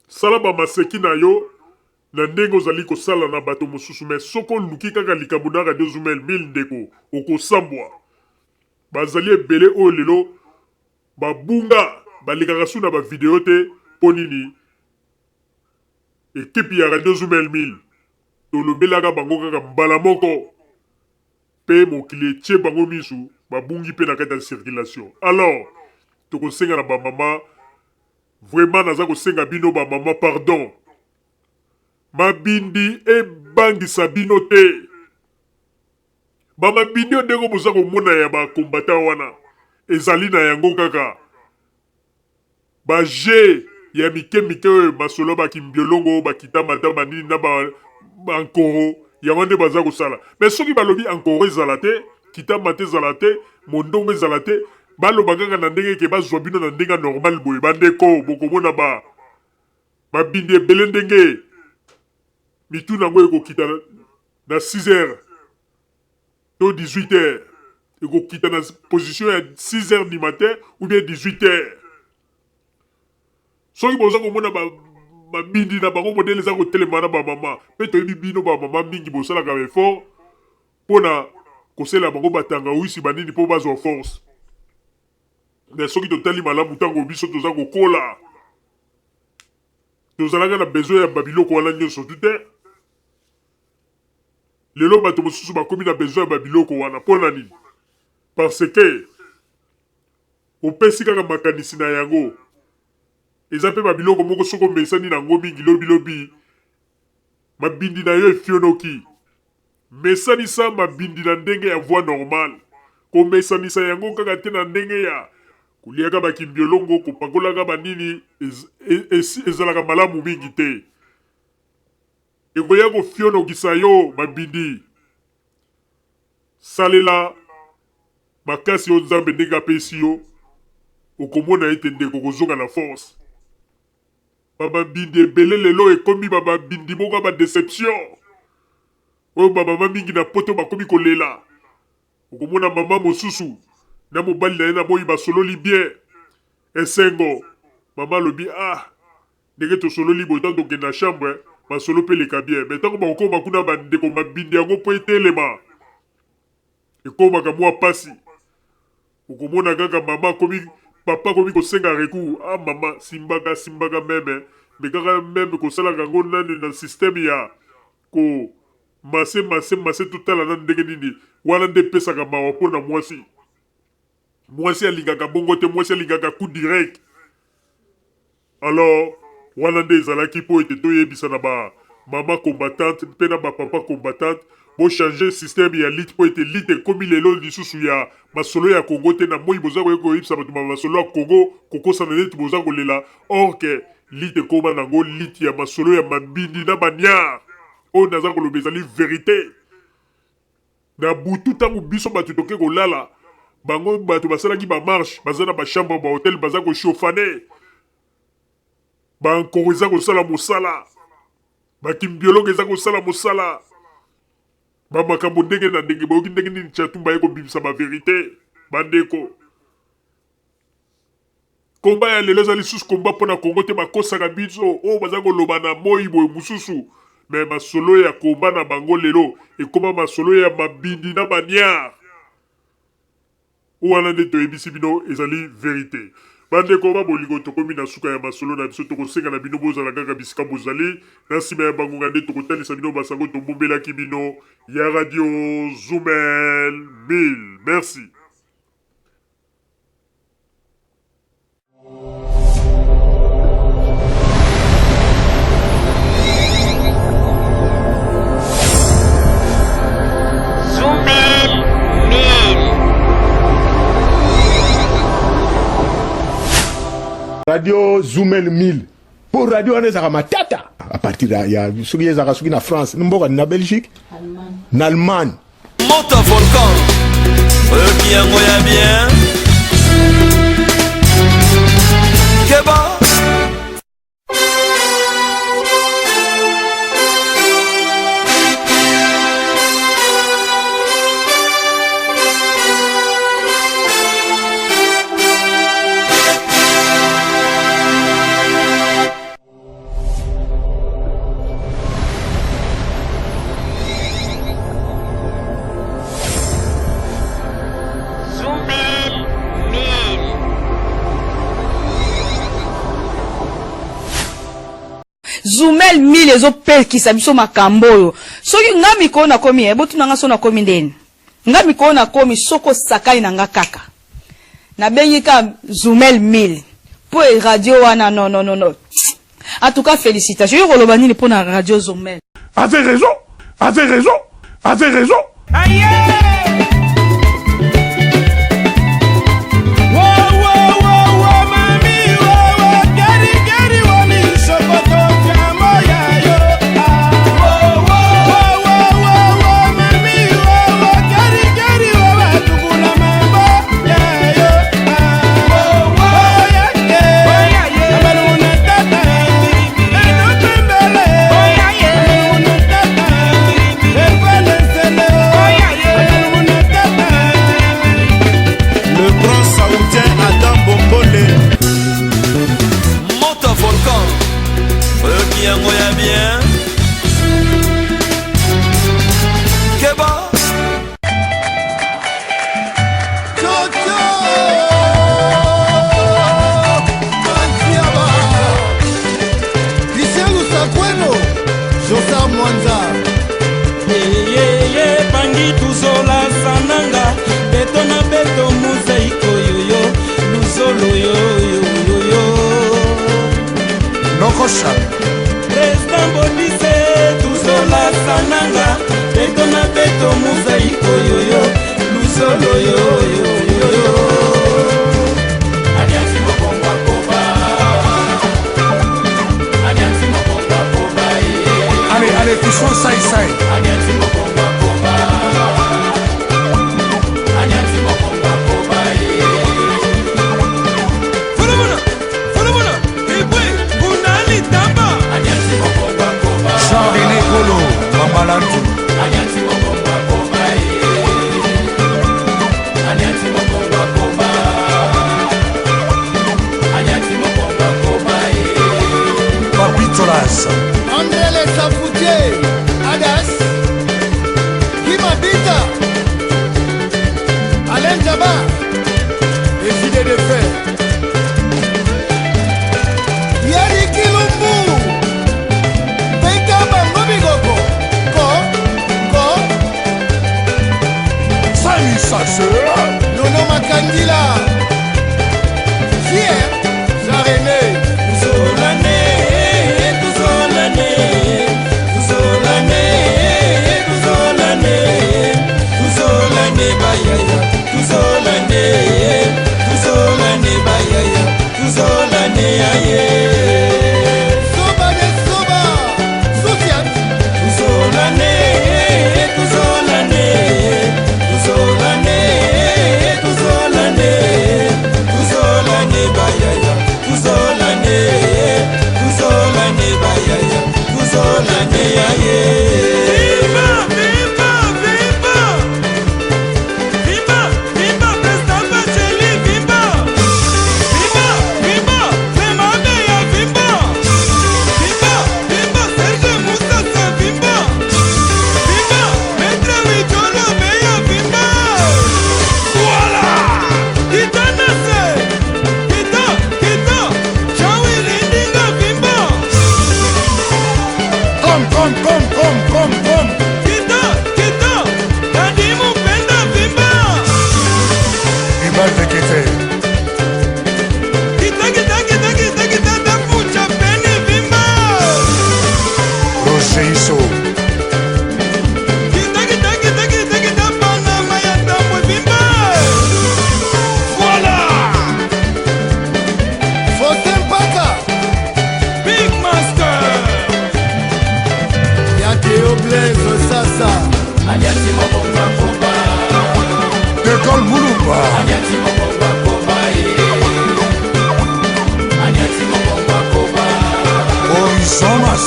Sala ba maseki na yo na ndenge ozali kosala na bato mosusu. Mais soko luki kaka likambo na Radio Zoumel 1000 ndeko okosambwa. Bazali ebele oyo lelo babunga balikaka su na ba video te mpo nini ekipe ya radio Zoumel 1000 tolobelaka bango kaka mbala moko mpe mokili etie bango misu babungi mpe na kati ya circulation. Alors tokosenga na bamama vraiment naza kosenga bino bamama pardon, mabindi ebangisa bino te. Bamabindi oyo ndenge boza komona ya bakombata wana ezali na yango kaka baje ya mike oyo masolo bakimbiolongo bakitamatama nini na bankoro yango nde baza kosala. Mais soki balobi ankoro ezala te, kitamata ezala te, mondongo ezala te, baloba kaka na ndenge ke bazwa bino na ndenge normal boye. Bandeko bokomona babindi ebele ndenge mitu nango ekokita na 6h to 18h, ekokita na position ya 6h du matin ou bien 18h. Soki boza komona babindi na bango modele eza kotelema na bamama mpe toyebi bino bamama mingi bosalaka effort mpona kosala bango batanga wisi banini mpo bazwa force. Mais soki totali malamu ntango biso toza kokola tozalaka na besoin ya babiloko wana nyonso tu te. Lelo bato mosusu bakomi na besoin ya babiloko wana mpona nini? Parce que opesi kaka makanisi na yango eza mpe babiloko moko soko mesani nango mingi lobilobi mabindi na yo efionoki. Mesanisa mabindi na ndenge ya voix normal, komesanisa yango kaka te na ndenge ya kuliaka bakimbiolongo kopakolaka banini ezalaka malamu mingi te. Ekoya kofionokisa yo mabindi. Salela makasi yo nzambe ndenge apesi yo okomona ete ndeko kozonga na force. Bababindi ebele lelo ekomi bababindi moko badeception oyo bamama mingi na poto bakomi kolela. Okomona mama mosusu na mobali na ye na boyi basololi bien esengo mama alobi ndenge tosololi boye ntango tokende na chambre masolo mpe leka bien. Mais ntango bakokoma kuna bandeko mabindi yango mpo etelema ekomaka mwa pasi. Okomona kaka mama papa komi kosenga recours. Mama simbaka meme me kaka meme kosalaka yango nani na systeme ya ko mase totala na ndenge nini wana nde pesaka mawa mpo na mwasi. Mwasi alingaka bongo te, mwasi alingaka coup direct. Alors wana nde ezalaki mpo ete toyebisa na bamama combattante mpe na bapapa combattante bochange systeme ya lite mpo ete lite ekomi lelo lisusu ya masolo ya Congo te. Na moi boza koyebisa bato masolo ya Congo kokosana neti boza kolela or ke lite ekoma nango lite ya masolo ya mabindi na banyar oyo naza koloba ezali verité. Na butu ntango biso bato toke kolala bango bato basalaki bamarshe baza na bachambre bahotel baza koshofane bankoro eza kosala mosala bakimbiologe eza kosala mosala bamakambo ndenge na ndenge bayoki ndenge nini chatumba ye kobimisa baverité. Bandeko komba ya lelo eza lisusu komba mpona Kongo te bakosaka biso oyo baza koloba na moi boye mosusu. Mais masolo ya komba na bango lelo ekoma masolo ya mabindi na banyar wana nde toyebisi bino ezali verité. Bandeko babolingo tokomi na suka ya masolo na biso tokosenga na bino bozala kaka bisika bozali na nsima ya bangonga nde tokotalisa bino basango tobombelaki bino ya radio Zoumel 1000. Merci. Radio Zoumel 1000 pour radio wana ezaka matata à partir ya soki ezaka soki na France mboka na Belgique na Allemagne. Monte un volcan qui yango ya bien Keba Zoumel Zoumel Mil ezopekisa biso makambo oyo. Soki nga mikolo na komi botu nanga so na komi ndeni. Nga mikolo na komi soko sakai na nga kaka. Na bengi ka Zoumel Mil. Po radio wana non. En tout cas félicitations. Yo koloba nini pour na radio Zoumel. Avez raison. Aïe! Président Bolise, Tuzola Sananga, Betona Beto Mosaïko yoyo, Luzolo yoyo. Adiansi Mokonga Koba. Adiansi Mokonga Koba. Allez, tu sens ça. Adiansi Mokonga Koba. Adiansi Mokonga Koba. André les Sapoutiers, Adas, Kimabita, Alain Jabba, décidé de faire. Yari Kilumbu, Peka Bangobigoko, Ko, Salut sa sœur, Nono Makandila, Fier, Zarené, Zolane.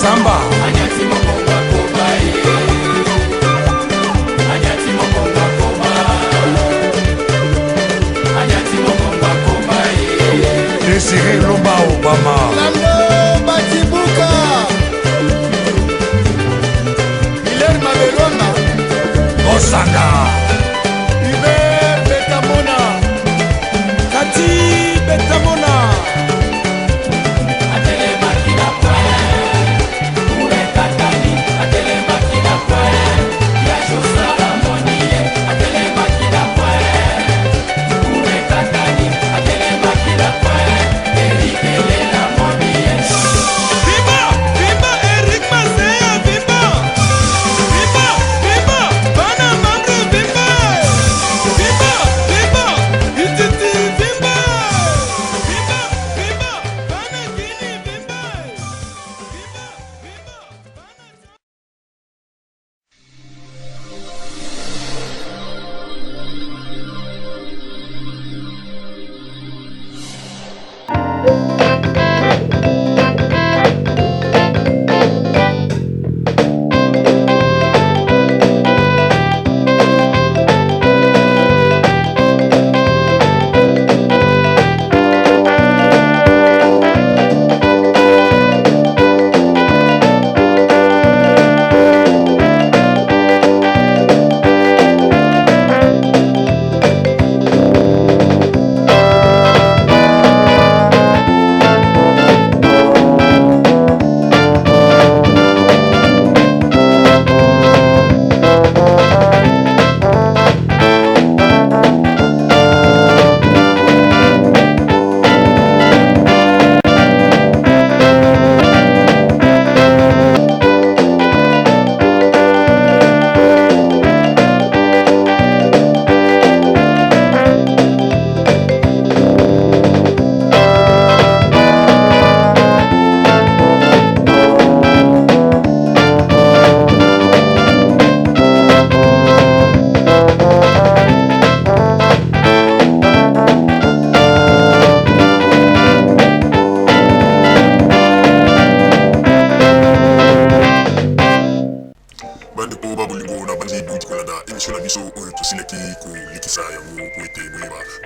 Samba Désiré Lomba Obama Lando Batibuka Hilaire Mabelonda Osanga Hubert Betamona Kati Betamona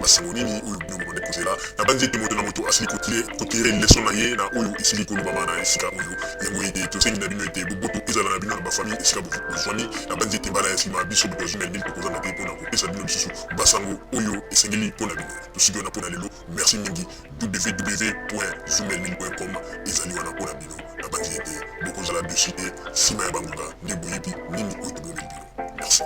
masango nini oyo bino bobande kozela na banzi ete moto na moto asili kotire leson na ye na oyo esili kolobama na esika oyo yango ete tosengi na bino ete boboto ezala na bino na bafamille esika bozwani na banzi ete mbala ya nsima biso boto azumeli bino tokozana te mpona kopesa bino lisusu basango oyo esengeli mpona bino tosiki wana mpona lelo merci mingi www.zumelmil.com ezali wana mpona bino na banzi ete bokozala dossier nsima ya bangonga nde boyebi nini oyo tobomeli bino merci.